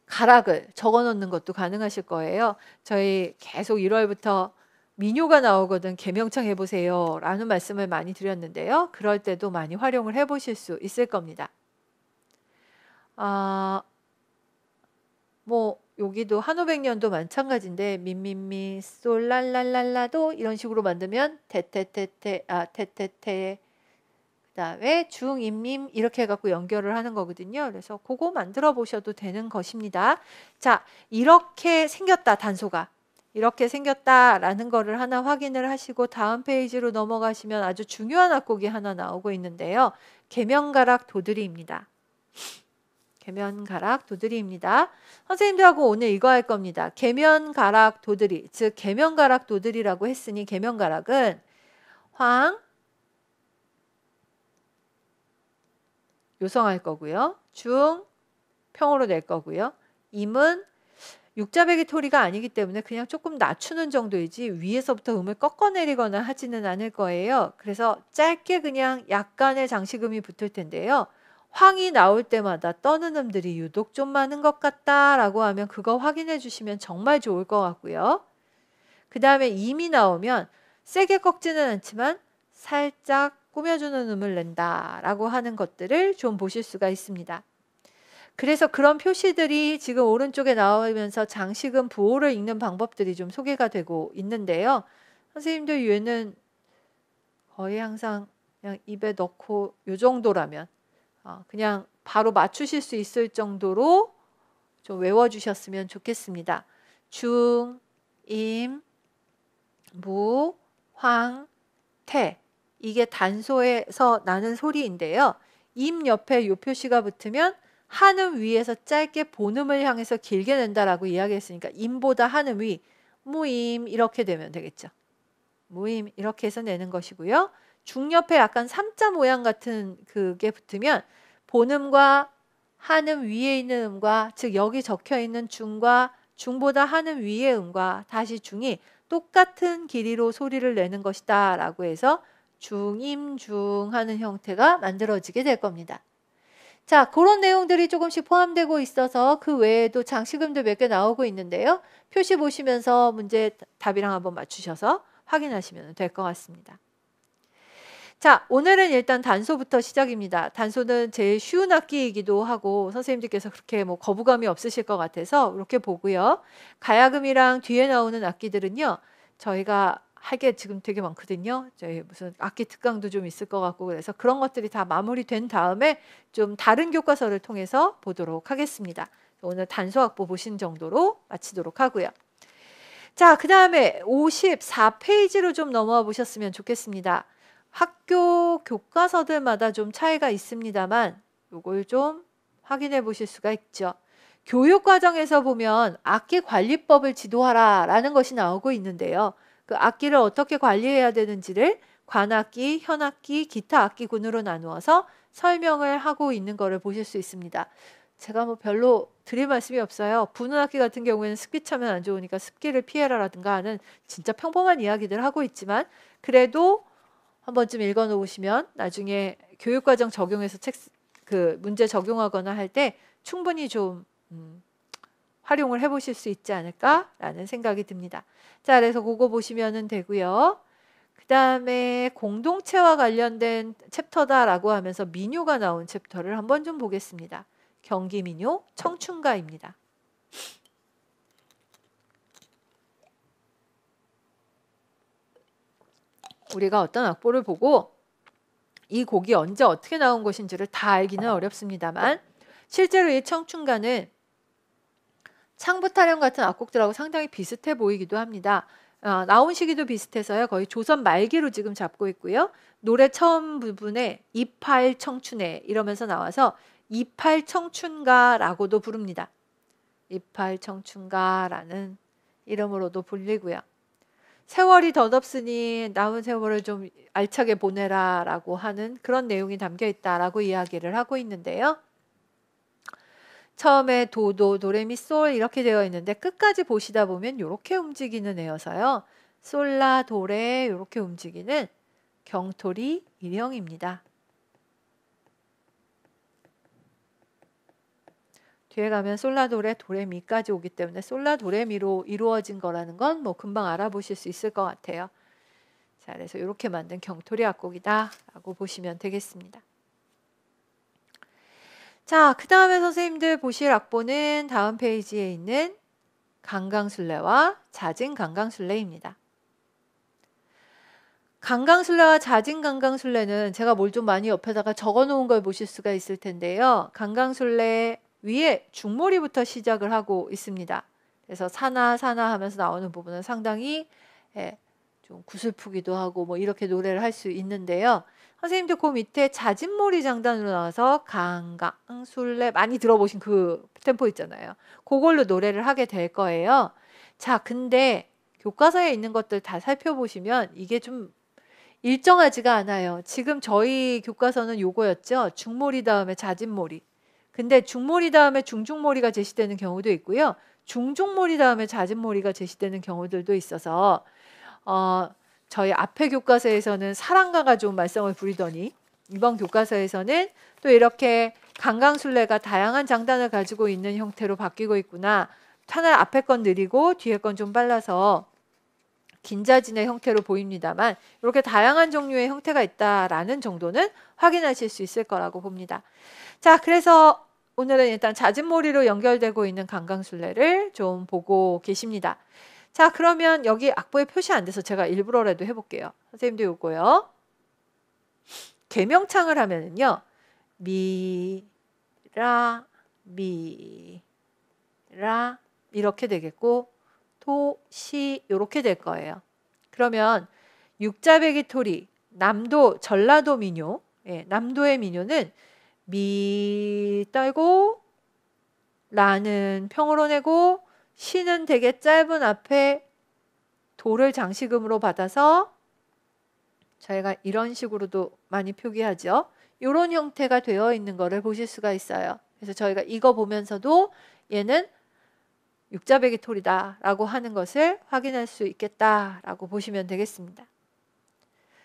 [SPEAKER 1] 가락을 적어 놓는 것도 가능하실 거예요. 저희 계속 1월부터 민요가 나오거든 개명창 해보세요 라는 말씀을 많이 드렸는데요. 그럴 때도 많이 활용을 해보실 수 있을 겁니다. 뭐 여기도 한오백년도 마찬가지인데 민민미 솔랄랄랄라도 이런 식으로 만들면 테테테테 테테테 그 다음에 중임임 이렇게 해갖고 연결을 하는 거거든요. 그래서 그거 만들어 보셔도 되는 것입니다. 자, 이렇게 생겼다 단소가. 이렇게 생겼다라는 거를 하나 확인을 하시고 다음 페이지로 넘어가시면 아주 중요한 악곡이 하나 나오고 있는데요. 계면가락 도드리입니다. 계면가락 도드리입니다. 선생님들하고 오늘 이거 할 겁니다. 계면가락 도드리, 즉 계면가락 도드리라고 했으니 계면가락은 황, 요성할 거고요. 중, 평으로 낼 거고요. 임은 육자배기 토리가 아니기 때문에 그냥 조금 낮추는 정도이지 위에서부터 음을 꺾어내리거나 하지는 않을 거예요. 그래서 짧게 그냥 약간의 장식음이 붙을 텐데요. 황이 나올 때마다 떠는 음들이 유독 좀 많은 것 같다라고 하면 그거 확인해 주시면 정말 좋을 것 같고요. 그 다음에 임이 나오면 세게 꺾지는 않지만 살짝 꾸며주는 음을 낸다라고 하는 것들을 좀 보실 수가 있습니다. 그래서 그런 표시들이 지금 오른쪽에 나오면서 장식음 부호를 읽는 방법들이 좀 소개가 되고 있는데요. 선생님들 얘는 거의 항상 그냥 입에 넣고 요 정도라면 그냥 바로 맞추실 수 있을 정도로 좀 외워주셨으면 좋겠습니다. 중, 임, 무, 황, 태 이게 단소에서 나는 소리인데요. 임 옆에 요 표시가 붙으면 한음 위에서 짧게 본음을 향해서 길게 낸다라고 이야기했으니까 임보다 한음 위, 무임 이렇게 되면 되겠죠. 무임 이렇게 해서 내는 것이고요. 중 옆에 약간 삼자 모양 같은 그게 붙으면 본음과 한음 위에 있는 음과 즉 여기 적혀 있는 중과 중보다 한음 위의 음과 다시 중이 똑같은 길이로 소리를 내는 것이다 라고 해서 중임중 하는 형태가 만들어지게 될 겁니다. 자, 그런 내용들이 조금씩 포함되고 있어서 그 외에도 장식음들 몇 개 나오고 있는데요. 표시 보시면서 문제 답이랑 한번 맞추셔서 확인하시면 될 것 같습니다. 자, 오늘은 일단 단소부터 시작입니다. 단소는 제일 쉬운 악기이기도 하고 선생님들께서 그렇게 뭐 거부감이 없으실 것 같아서 이렇게 보고요. 가야금이랑 뒤에 나오는 악기들은요. 저희가 할 게 지금 되게 많거든요. 저희 무슨 악기 특강도 좀 있을 것 같고 그래서 그런 것들이 다 마무리된 다음에 좀 다른 교과서를 통해서 보도록 하겠습니다. 오늘 단소악보 보신 정도로 마치도록 하고요. 자, 그 다음에 54페이지로 좀 넘어와 보셨으면 좋겠습니다. 학교 교과서들마다 좀 차이가 있습니다만 요걸 좀 확인해 보실 수가 있죠. 교육과정에서 보면 악기관리법을 지도하라 라는 것이 나오고 있는데요. 그 악기를 어떻게 관리해야 되는지를 관악기, 현악기, 기타 악기군으로 나누어서 설명을 하고 있는 것을 보실 수 있습니다. 제가 뭐 별로 드릴 말씀이 없어요. 부는 악기 같은 경우에는 습기 차면 안 좋으니까 습기를 피해라라든가 하는 진짜 평범한 이야기들 하고 있지만 그래도 한 번쯤 읽어 놓으시면 나중에 교육과정 적용해서 문제 적용하거나 할 때 충분히 좀 활용을 해보실 수 있지 않을까라는 생각이 듭니다. 자, 그래서 그거 보시면 되고요. 그 다음에 공동체와 관련된 챕터다라고 하면서 민요가 나온 챕터를 한번 좀 보겠습니다. 경기민요 청춘가입니다. 우리가 어떤 악보를 보고 이 곡이 언제 어떻게 나온 것인지를 다 알기는 어렵습니다만 실제로 이 청춘가는 창부타령 같은 악곡들하고 상당히 비슷해 보이기도 합니다. 나온 시기도 비슷해서요. 거의 조선 말기로 지금 잡고 있고요. 노래 처음 부분에 이팔 청춘에 이러면서 나와서 이팔 청춘가라고도 부릅니다. 이팔 청춘가라는 이름으로도 불리고요. 세월이 덧없으니 남은 세월을 좀 알차게 보내라 라고 하는 그런 내용이 담겨 있다라고 이야기를 하고 있는데요. 처음에 도도 도레미솔 이렇게 되어 있는데 끝까지 보시다 보면 이렇게 움직이는 애여서요. 솔라 도레 이렇게 움직이는 경토리 일형입니다. 뒤에 가면 솔라도레 도레미까지 오기 때문에 솔라도레미로 이루어진 거라는 건 뭐 금방 알아보실 수 있을 것 같아요. 자, 그래서 이렇게 만든 경토리 악곡이다 라고 보시면 되겠습니다. 자, 그 다음에 선생님들 보실 악보는 다음 페이지에 있는 강강술래와 자진강강술래입니다. 강강술래와 자진강강술래는 제가 뭘 좀 많이 옆에다가 적어 놓은 걸 보실 수가 있을 텐데요. 강강술래 위에 중몰이부터 시작을 하고 있습니다. 그래서 사나 하면서 나오는 부분은 상당히 좀 구슬프기도 하고 뭐 이렇게 노래를 할 수 있는데요. 선생님들 그 밑에 자진몰이 장단으로 나와서 강강술래 많이 들어보신 그 템포 있잖아요. 그걸로 노래를 하게 될 거예요. 자, 근데 교과서에 있는 것들 다 살펴보시면 이게 좀 일정하지가 않아요. 지금 저희 교과서는 요거였죠. 중몰이 다음에 자진몰이. 근데 중몰이 다음에 중중몰이가 제시되는 경우도 있고요. 중중몰이 다음에 자진몰이가 제시되는 경우들도 있어서 저희 앞에 교과서에서는 사랑가가 좀 말썽을 부리더니 이번 교과서에서는 또 이렇게 강강술래가 다양한 장단을 가지고 있는 형태로 바뀌고 있구나. 하나 앞에 건 느리고 뒤에 건 좀 빨라서 긴자진의 형태로 보입니다만 이렇게 다양한 종류의 형태가 있다라는 정도는 확인하실 수 있을 거라고 봅니다. 자, 그래서 오늘은 일단 자진몰이로 연결되고 있는 강강술래를 좀 보고 계십니다. 자, 그러면 여기 악보에 표시 안 돼서 제가 일부러라도 해볼게요. 선생님도 요거요. 개명창을 하면은요. 미, 라, 미, 라 이렇게 되겠고 도, 시 이렇게 될 거예요. 그러면 육자배기 토리, 남도, 전라도 민요, 남도의 민요는 미 떨고 라는 평으로 내고 시는 되게 짧은 앞에 도를 장식음으로 받아서 저희가 이런 식으로도 많이 표기하죠. 이런 형태가 되어 있는 거를 보실 수가 있어요. 그래서 저희가 이거 보면서도 얘는 육자배기 토리다 라고 하는 것을 확인할 수 있겠다 라고 보시면 되겠습니다.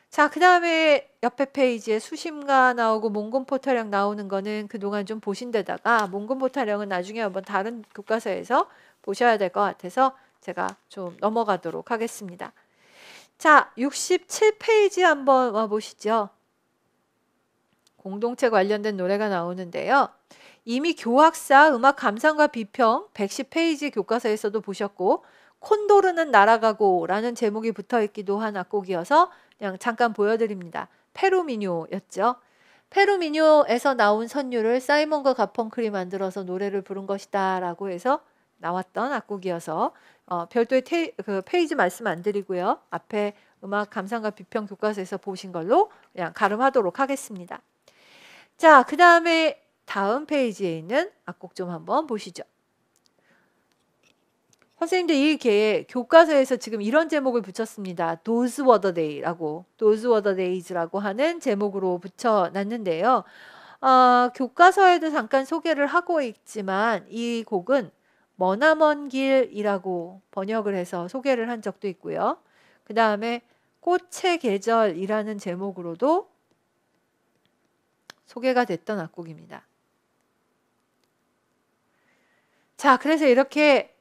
[SPEAKER 1] 자, 그 다음에 옆에 페이지에 수심가 나오고 몽금포타령 나오는 거는 그동안 좀 보신 데다가 몽금포타령은 나중에 한번 다른 교과서에서 보셔야 될 것 같아서 제가 좀 넘어가도록 하겠습니다. 자, 67페이지 한번 와보시죠. 공동체 관련된 노래가 나오는데요. 이미 교학사 음악 감상과 비평 110페이지 교과서에서도 보셨고 콘도르는 날아가고 라는 제목이 붙어있기도 한 악곡이어서 그냥 잠깐 보여드립니다. 페루미뇨였죠. 페루미뇨에서 나온 선율을 사이먼과 가펑클이 만들어서 노래를 부른 것이다 라고 해서 나왔던 악곡이어서 별도의 그 페이지 말씀 안 드리고요. 앞에 음악 감상과 비평 교과서에서 보신 걸로 그냥 가름하도록 하겠습니다. 자, 그 다음에 다음 페이지에 있는 악곡 좀 한번 보시죠. 선생님들 이게 교과서에서 지금 이런 제목을 붙였습니다. Those were the day라고, Those were the days라고 하는 제목으로 붙여놨는데요. 교과서에도 잠깐 소개를 하고 있지만 이 곡은 머나먼 길이라고 번역을 해서 소개를 한 적도 있고요. 그 다음에 꽃의 계절이라는 제목으로도 소개가 됐던 악곡입니다. 자, 그래서 이렇게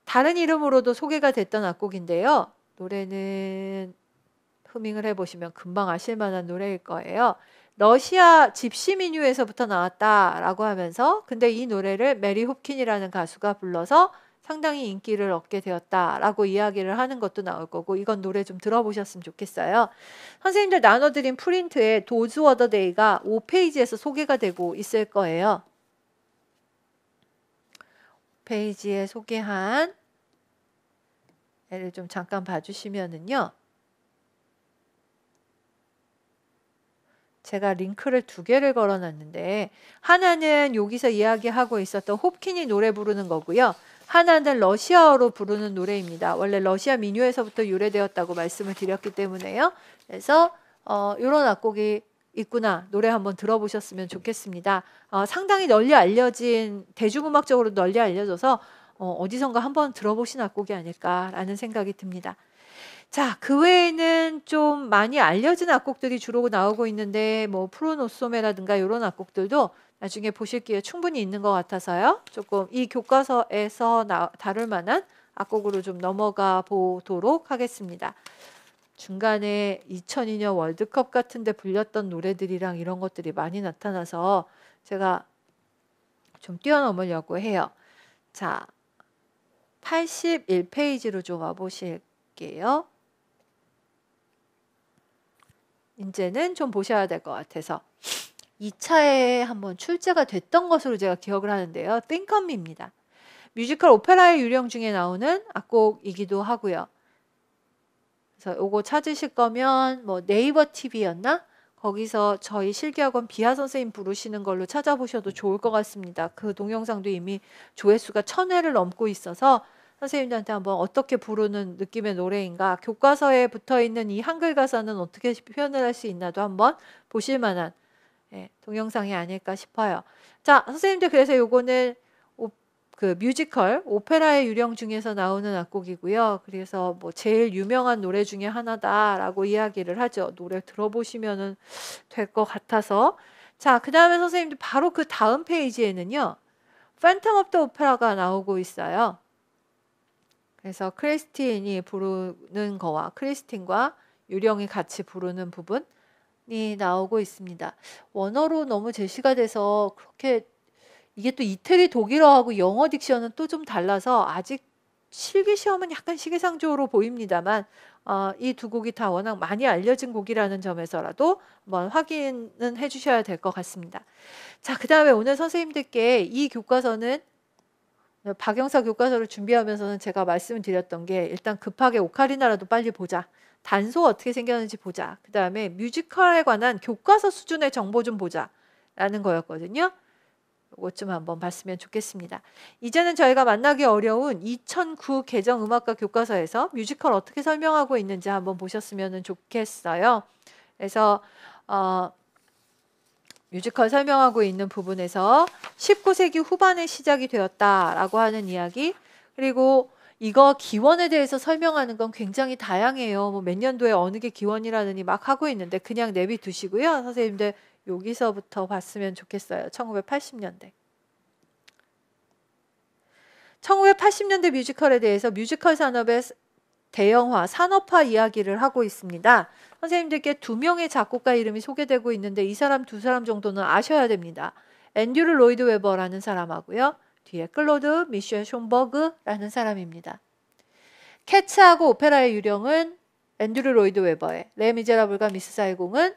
[SPEAKER 1] 다른 이름으로도 소개가 됐던 악곡인데요. 노래는 흐밍을 해보시면 금방 아실 만한 노래일 거예요. 러시아 집시 민요에서부터 나왔다라고 하면서 근데 이 노래를 메리 홉킨이라는 가수가 불러서 상당히 인기를 얻게 되었다라고 이야기를 하는 것도 나올 거고 이건 노래 좀 들어보셨으면 좋겠어요. 선생님들 나눠드린 프린트에 도즈 워더 데이가 5페이지에서 소개가 되고 있을 거예요. 페이지에 소개한 애를 좀 잠깐 봐주시면은요. 제가 링크를 2개를 걸어놨는데 하나는 여기서 이야기하고 있었던 홉킨이 노래 부르는 거고요. 하나는 러시아어로 부르는 노래입니다. 원래 러시아 민요에서부터 유래되었다고 말씀을 드렸기 때문에요. 그래서 이런 악곡이 있구나. 노래 한번 들어보셨으면 좋겠습니다. 상당히 널리 알려진 대중음악적으로 널리 알려져서 어디선가 한번 들어보신 악곡이 아닐까라는 생각이 듭니다. 자, 그 외에는 좀 많이 알려진 악곡들이 주로 나오고 있는데 뭐 프로노소메라든가 이런 악곡들도 나중에 보실 기회 충분히 있는 것 같아서요. 조금 이 교과서에서 다룰 만한 악곡으로 좀 넘어가 보도록 하겠습니다. 중간에 2002년 월드컵 같은 데 불렸던 노래들이랑 이런 것들이 많이 나타나서 제가 좀 뛰어넘으려고 해요. 자, 81페이지로 좀 와보실게요. 이제는 좀 보셔야 될 것 같아서 2차에 한번 출제가 됐던 것으로 제가 기억을 하는데요. Think on Me입니다. 뮤지컬 오페라의 유령 중에 나오는 악곡이기도 하고요. 그래서 요거 찾으실 거면 뭐 네이버 TV였나? 거기서 저희 실기학원 비하 선생님 부르시는 걸로 찾아보셔도 좋을 것 같습니다. 그 동영상도 이미 조회수가 1000회를 넘고 있어서 선생님들한테 한번 어떻게 부르는 느낌의 노래인가, 교과서에 붙어있는 이 한글 가사는 어떻게 표현을 할 수 있나도 한번 보실 만한 동영상이 아닐까 싶어요. 자, 선생님들 그래서 요거는 그 뮤지컬 오페라의 유령 중에서 나오는 악곡이고요. 그래서 뭐 제일 유명한 노래 중에 하나다라고 이야기를 하죠. 노래 들어보시면은 될 것 같아서. 자, 그 다음에 선생님들 바로 그 다음 페이지에는요. 팬텀 오브 더 오페라가 나오고 있어요. 그래서 크리스틴이 부르는 거와 크리스틴과 유령이 같이 부르는 부분이 나오고 있습니다. 원어로 너무 제시가 돼서 그렇게 이게 또 이태리 독일어하고 영어 딕션은 또 좀 달라서 아직 실기시험은 약간 시기상조로 보입니다만 이 두 곡이 다 워낙 많이 알려진 곡이라는 점에서라도 한번 확인은 해주셔야 될 것 같습니다. 자, 그 다음에 오늘 선생님들께 이 교과서는 박영사 교과서를 준비하면서는 제가 말씀을 드렸던 게 일단 급하게 오카리나라도 빨리 보자. 단소 어떻게 생겼는지 보자. 그 다음에 뮤지컬에 관한 교과서 수준의 정보 좀 보자. 라는 거였거든요. 이것 좀 한번 봤으면 좋겠습니다. 이제는 저희가 만나기 어려운 2009 개정음악과 교과서에서 뮤지컬 어떻게 설명하고 있는지 한번 보셨으면 좋겠어요. 그래서 뮤지컬 설명하고 있는 부분에서 19세기 후반에 시작이 되었다라고 하는 이야기, 그리고 이거 기원에 대해서 설명하는 건 굉장히 다양해요. 뭐 몇 년도에 어느 게 기원이라느니 막 하고 있는데 그냥 내비두시고요. 선생님들 여기서부터 봤으면 좋겠어요. 1980년대. 1980년대 뮤지컬에 대해서 뮤지컬 산업의 대형화, 산업화 이야기를 하고 있습니다. 선생님들께 2명의 작곡가 이름이 소개되고 있는데 이 사람 2사람 정도는 아셔야 됩니다. 앤드류 로이드 웨버라는 사람하고요. 뒤에 클로드 미셸 숀버그라는 사람입니다. 캐츠하고 오페라의 유령은 앤드류 로이드 웨버의, 레미제라블과 미스 사이공은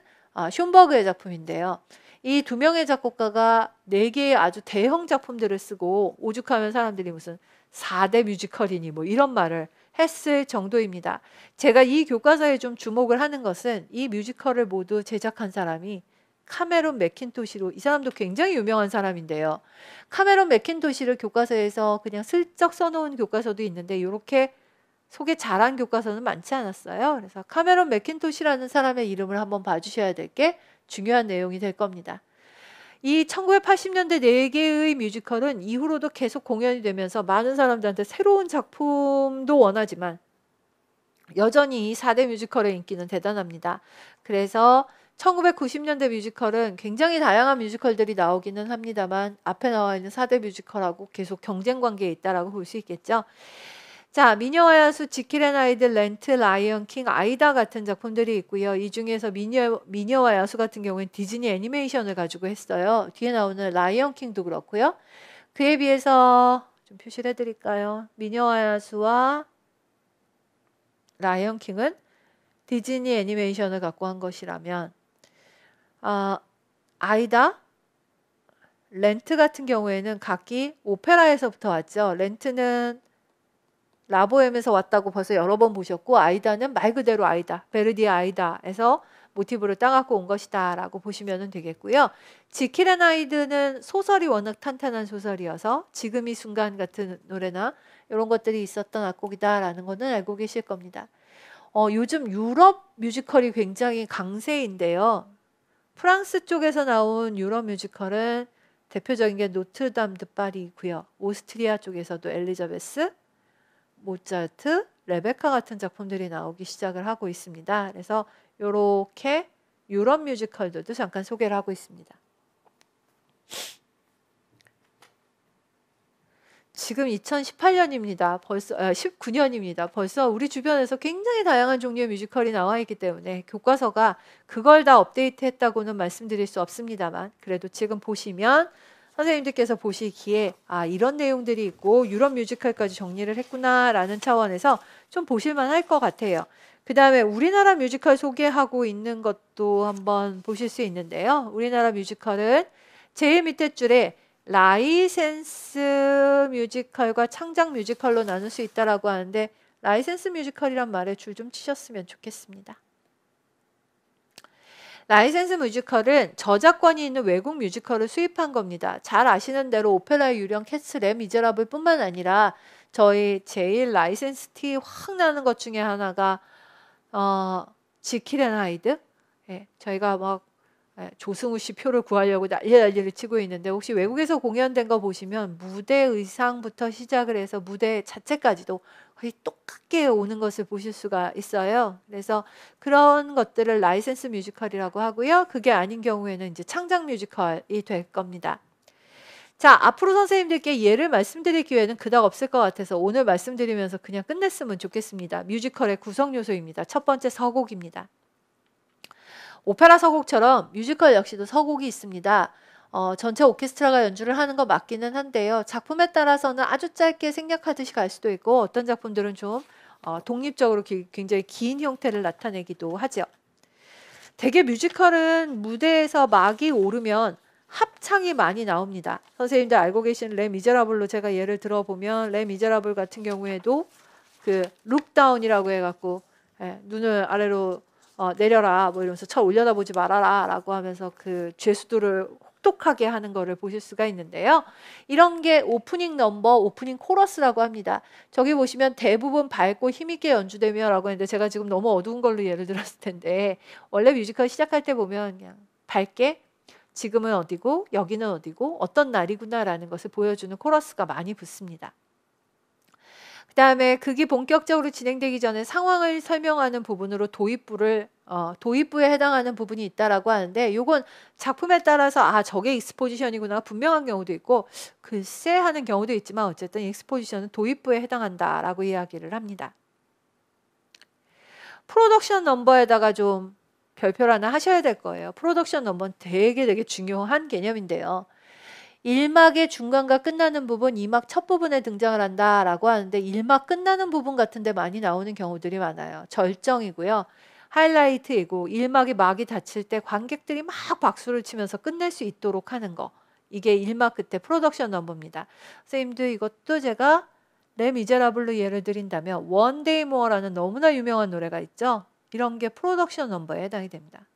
[SPEAKER 1] 숀버그의 작품인데요. 이 2명의 작곡가가 4개의 아주 대형 작품들을 쓰고 오죽하면 사람들이 무슨 4대 뮤지컬이니 뭐 이런 말을 했을 정도입니다. 제가 이 교과서에 좀 주목을 하는 것은 이 뮤지컬을 모두 제작한 사람이 카메론 매킨토시로, 이 사람도 굉장히 유명한 사람인데요. 카메론 매킨토시를 교과서에서 그냥 슬쩍 써놓은 교과서도 있는데 이렇게 소개 잘한 교과서는 많지 않았어요. 그래서 카메론 매킨토시라는 사람의 이름을 한번 봐주셔야 될 게 중요한 내용이 될 겁니다. 이 1980년대 4개의 뮤지컬은 이후로도 계속 공연이 되면서 많은 사람들한테 새로운 작품도 원하지만 여전히 4대 뮤지컬의 인기는 대단합니다. 그래서 1990년대 뮤지컬은 굉장히 다양한 뮤지컬들이 나오기는 합니다만 앞에 나와 있는 4대 뮤지컬하고 계속 경쟁 관계에 있다라고 볼 수 있겠죠. 자, 미녀와 야수, 지킬 앤 하이드, 렌트, 라이언 킹, 아이다 같은 작품들이 있고요. 이 중에서 미녀와 야수 같은 경우는 디즈니 애니메이션을 가지고 했어요. 뒤에 나오는 라이언 킹도 그렇고요. 그에 비해서 좀 표시를 해드릴까요? 미녀와 야수와 라이언 킹은 디즈니 애니메이션을 갖고 한 것이라면 아이다, 렌트 같은 경우에는 각기 오페라에서부터 왔죠. 렌트는 라보엠에서 왔다고 벌써 여러 번 보셨고, 아이다는 말 그대로 아이다, 베르디의 아이다에서 모티브를 따갖고 온 것이다 라고 보시면 되겠고요. 지킬 앤 하이드는 소설이 워낙 탄탄한 소설이어서 지금 이 순간 같은 노래나 이런 것들이 있었던 악곡이다 라는 거는 알고 계실 겁니다. 요즘 유럽 뮤지컬이 굉장히 강세인데요. 프랑스 쪽에서 나온 유럽 뮤지컬은 대표적인 게 노트르담 드 파리이고요. 오스트리아 쪽에서도 엘리자베스, 모차르트, 레베카 같은 작품들이 나오기 시작을 하고 있습니다. 그래서 이렇게 유럽 뮤지컬들도 잠깐 소개를 하고 있습니다. 지금 2018년입니다. 벌써 19년입니다. 벌써 우리 주변에서 굉장히 다양한 종류의 뮤지컬이 나와 있기 때문에 교과서가 그걸 다 업데이트했다고는 말씀드릴 수 없습니다만 그래도 지금 보시면 선생님들께서 보시기에 이런 내용들이 있고 유럽 뮤지컬까지 정리를 했구나 라는 차원에서 좀 보실만 할 것 같아요. 그 다음에 우리나라 뮤지컬 소개하고 있는 것도 한번 보실 수 있는데요. 우리나라 뮤지컬은 제일 밑에 줄에 라이센스 뮤지컬과 창작 뮤지컬로 나눌 수 있다라고 하는데 라이센스 뮤지컬이란 말에 줄 좀 치셨으면 좋겠습니다. 라이센스 뮤지컬은 저작권이 있는 외국 뮤지컬을 수입한 겁니다. 잘 아시는 대로 오페라의 유령 캐츠, 레 미제라블 뿐만 아니라 저희 제일 라이센스 티 확 나는 것 중에 하나가 지킬 앤 하이드. 저희가 막 조승우 씨 표를 구하려고 난리를 치고 있는데 혹시 외국에서 공연된 거 보시면 무대 의상부터 시작을 해서 무대 자체까지도 거의 똑같게 오는 것을 보실 수가 있어요. 그래서 그런 것들을 라이센스 뮤지컬이라고 하고요. 그게 아닌 경우에는 이제 창작 뮤지컬이 될 겁니다. 자, 앞으로 선생님들께 예를 말씀드릴 기회는 그닥 없을 것 같아서 오늘 말씀드리면서 그냥 끝냈으면 좋겠습니다. 뮤지컬의 구성 요소입니다. 첫 번째 서곡입니다. 오페라 서곡처럼 뮤지컬 역시도 서곡이 있습니다. 전체 오케스트라가 연주를 하는 거 맞기는 한데요. 작품에 따라서는 아주 짧게 생략하듯이 갈 수도 있고 어떤 작품들은 좀 독립적으로 굉장히 긴 형태를 나타내기도 하죠. 대개 뮤지컬은 무대에서 막이 오르면 합창이 많이 나옵니다. 선생님들 알고 계신 레 미제라블로 제가 예를 들어보면 레 미제라블 같은 경우에도 그 룩다운이라고 해갖고 눈을 아래로 내려라 뭐 이러면서 쳐 올려다보지 말아라 라고 하면서 그 죄수들을 혹독하게 하는 거를 보실 수가 있는데요. 이런 게 오프닝 넘버, 오프닝 코러스라고 합니다. 저기 보시면 대부분 밝고 힘있게 연주되며 라고 했는데 제가 지금 너무 어두운 걸로 예를 들었을 텐데 원래 뮤지컬 시작할 때 보면 그냥 밝게 지금은 어디고 여기는 어디고 어떤 날이구나 라는 것을 보여주는 코러스가 많이 붙습니다. 그 다음에 극이 본격적으로 진행되기 전에 상황을 설명하는 부분으로 도입부에 해당하는 부분이 있다라고 하는데 요건 작품에 따라서 저게 익스포지션이구나 분명한 경우도 있고 글쎄 하는 경우도 있지만 어쨌든 익스포지션은 도입부에 해당한다라고 이야기를 합니다. 프로덕션 넘버에다가 좀 별표를 하나 하셔야 될 거예요. 프로덕션 넘버는 되게 중요한 개념인데요. 1막의 중간과 끝나는 부분, 2막 첫 부분에 등장을 한다라고 하는데 1막 끝나는 부분 같은데 많이 나오는 경우들이 많아요. 절정이고요. 하이라이트이고 1막이 막이 닫힐 때 관객들이 막 박수를 치면서 끝낼 수 있도록 하는 거. 이게 1막 끝에 프로덕션 넘버입니다. 선생님들 이것도 제가 레 미제라블로 예를 드린다면 One Day More라는 너무나 유명한 노래가 있죠. 이런 게 프로덕션 넘버에 해당이 됩니다.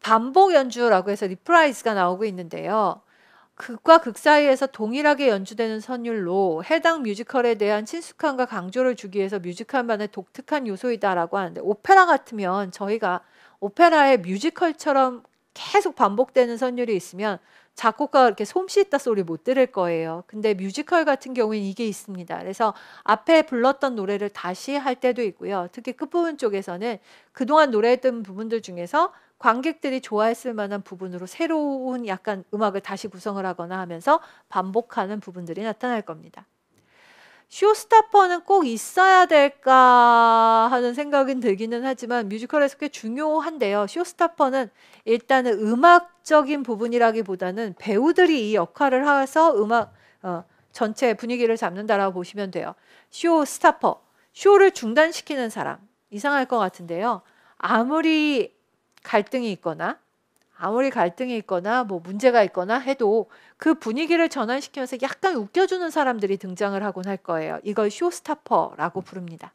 [SPEAKER 1] 반복 연주라고 해서 리프라이즈가 나오고 있는데요. 극과 극 사이에서 동일하게 연주되는 선율로 해당 뮤지컬에 대한 친숙함과 강조를 주기 위해서 뮤지컬만의 독특한 요소이다라고 하는데 오페라 같으면 저희가 오페라의 뮤지컬처럼 계속 반복되는 선율이 있으면 작곡가가 이렇게 솜씨 있다 소리 못 들을 거예요. 근데 뮤지컬 같은 경우에는 이게 있습니다. 그래서 앞에 불렀던 노래를 다시 할 때도 있고요. 특히 끝부분 쪽에서는 그동안 노래했던 부분들 중에서 관객들이 좋아했을 만한 부분으로 새로운 약간 음악을 다시 구성을 하거나 하면서 반복하는 부분들이 나타날 겁니다. 쇼스타퍼는 꼭 있어야 될까 하는 생각은 들기는 하지만 뮤지컬에서 꽤 중요한데요. 쇼스타퍼는 일단은 음악적인 부분이라기보다는 배우들이 이 역할을 해서 음악 전체 분위기를 잡는다라고 보시면 돼요. 쇼스타퍼, 쇼를 중단시키는 사람. 이상할 것 같은데요. 아무리 갈등이 있거나 뭐 문제가 있거나 해도 그 분위기를 전환시키면서 약간 웃겨주는 사람들이 등장을 하곤 할 거예요. 이걸 쇼스타퍼라고 부릅니다.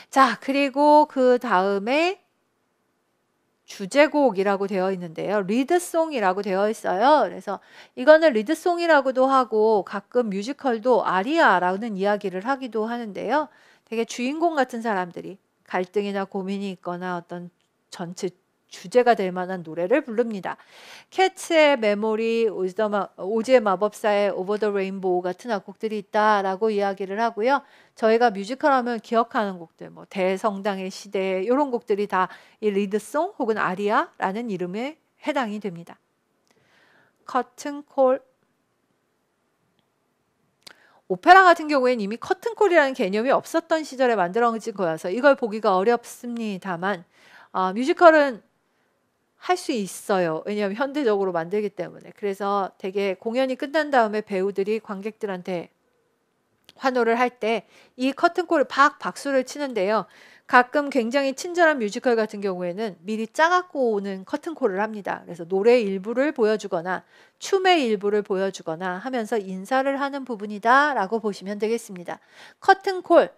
[SPEAKER 1] 자, 그리고 그 다음에 주제곡이라고 되어 있는데요. 리드송이라고 되어 있어요. 그래서 이거는 리드송이라고도 하고 가끔 뮤지컬도 아리아라는 이야기를 하기도 하는데요. 되게 주인공 같은 사람들이 갈등이나 고민이 있거나 어떤 전체 주제가 될 만한 노래를 부릅니다. 캐츠의 메모리, 오즈의 마법사의 오버 더 레인보우 같은 악곡들이 있다라고 이야기를 하고요. 저희가 뮤지컬 하면 기억하는 곡들, 뭐 대성당의 시대 이런 곡들이 다 이 리드송 혹은 아리아라는 이름에 해당이 됩니다. 커튼콜, 오페라 같은 경우에는 이미 커튼콜이라는 개념이 없었던 시절에 만들어진 거여서 이걸 보기가 어렵습니다만 뮤지컬은 할 수 있어요. 왜냐하면 현대적으로 만들기 때문에. 그래서 되게 공연이 끝난 다음에 배우들이 관객들한테 환호를 할 때 이 커튼콜을 박수를 치는데요. 가끔 굉장히 친절한 뮤지컬 같은 경우에는 미리 짜갖고 오는 커튼콜을 합니다. 그래서 노래 일부를 보여주거나 춤의 일부를 보여주거나 하면서 인사를 하는 부분이다 라고 보시면 되겠습니다. 커튼콜,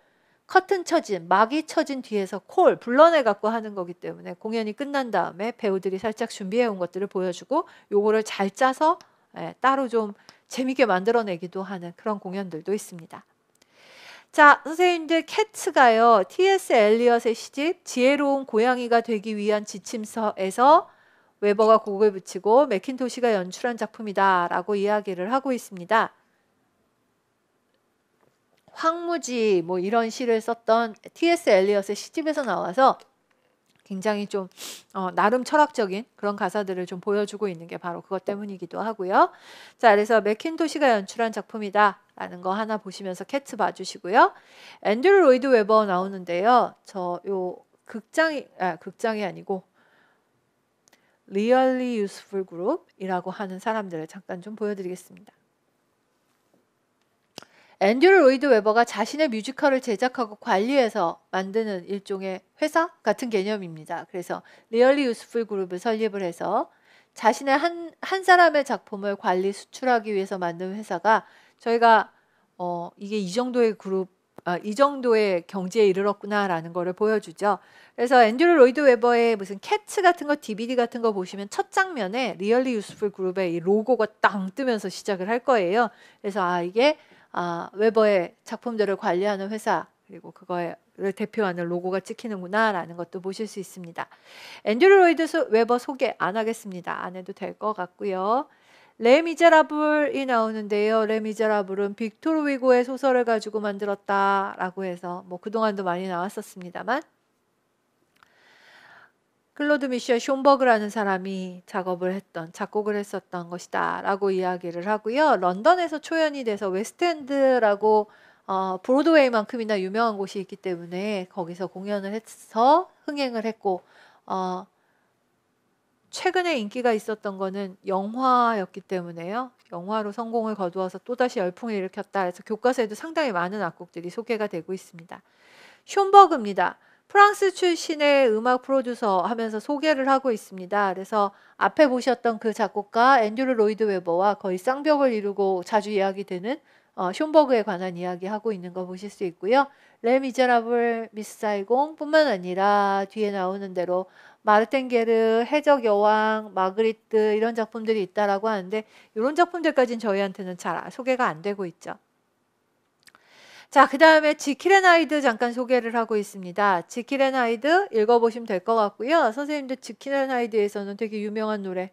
[SPEAKER 1] 커튼 쳐진, 막이 쳐진 뒤에서 콜, 불러내 갖고 하는 거기 때문에 공연이 끝난 다음에 배우들이 살짝 준비해 온 것들을 보여주고 요거를 잘 짜서 따로 좀 재밌게 만들어내기도 하는 그런 공연들도 있습니다. 자, 선생님들, 캐츠가요, T.S. 엘리엇의 시집 지혜로운 고양이가 되기 위한 지침서에서 웨버가 곡을 붙이고 맥킨토시가 연출한 작품이다 라고 이야기를 하고 있습니다. 황무지 뭐 이런 시를 썼던 T.S. 엘리엇의 시집에서 나와서 굉장히 좀 나름 철학적인 그런 가사들을 좀 보여주고 있는 게 바로 그것 때문이기도 하고요. 자, 그래서 맥킨토시가 연출한 작품이다 라는 거 하나 보시면서 캐츠 봐주시고요. 앤드류 로이드 웨버 나오는데요. 극장이 아니고 Really Useful Group이라고 하는 사람들을 잠깐 좀 보여드리겠습니다. 앤드류 로이드 웨버가 자신의 뮤지컬을 제작하고 관리해서 만드는 일종의 회사 같은 개념입니다. 그래서 Really Useful Group을 설립을 해서 자신의 한 사람의 작품을 관리 수출하기 위해서 만든 회사가 저희가 이게 이 정도의 이 정도의 경지에 이르렀구나라는 거를 보여주죠. 그래서 앤드류 로이드 웨버의 무슨 캐츠 같은 거, DVD 같은 거 보시면 첫 장면에 Really Useful Group의 이 로고가 땅 뜨면서 시작을 할 거예요. 그래서 이게 웨버의 작품들을 관리하는 회사 그리고 그거를 대표하는 로고가 찍히는구나 라는 것도 보실 수 있습니다. 앤드류 로이드 웨버 소개 안 하겠습니다. 안 해도 될 것 같고요. 레미제라블이 나오는데요. 레미제라블은 빅토르 위고의 소설을 가지고 만들었다라고 해서 뭐 그동안도 많이 나왔었습니다만 클로드 미셸 숀버그라는 사람이 작곡을 했었던 것이다 라고 이야기를 하고요. 런던에서 초연이 돼서 웨스트엔드라고 브로드웨이만큼이나 유명한 곳이 있기 때문에 거기서 공연을 해서 흥행을 했고 최근에 인기가 있었던 거는 영화였기 때문에요. 영화로 성공을 거두어서 또다시 열풍을 일으켰다 해서 교과서에도 상당히 많은 악곡들이 소개가 되고 있습니다. 숀버그입니다. 프랑스 출신의 음악 프로듀서 하면서 소개를 하고 있습니다. 그래서 앞에 보셨던 그 작곡가 앤드류 로이드 웨버와 거의 쌍벽을 이루고 자주 이야기되는 숀버그에 관한 이야기하고 있는 거 보실 수 있고요. 레미제라블, 미스 사이공 뿐만 아니라 뒤에 나오는 대로 마르텐게르, 해적 여왕, 마그리트 이런 작품들이 있다라고 하는데 이런 작품들까지는 저희한테는 잘 소개가 안 되고 있죠. 자, 그 다음에 지킬 앤 하이드 잠깐 소개를 하고 있습니다. 지킬 앤 하이드 읽어보시면 될 것 같고요. 선생님들 지킬 앤 하이드에서는 되게 유명한 노래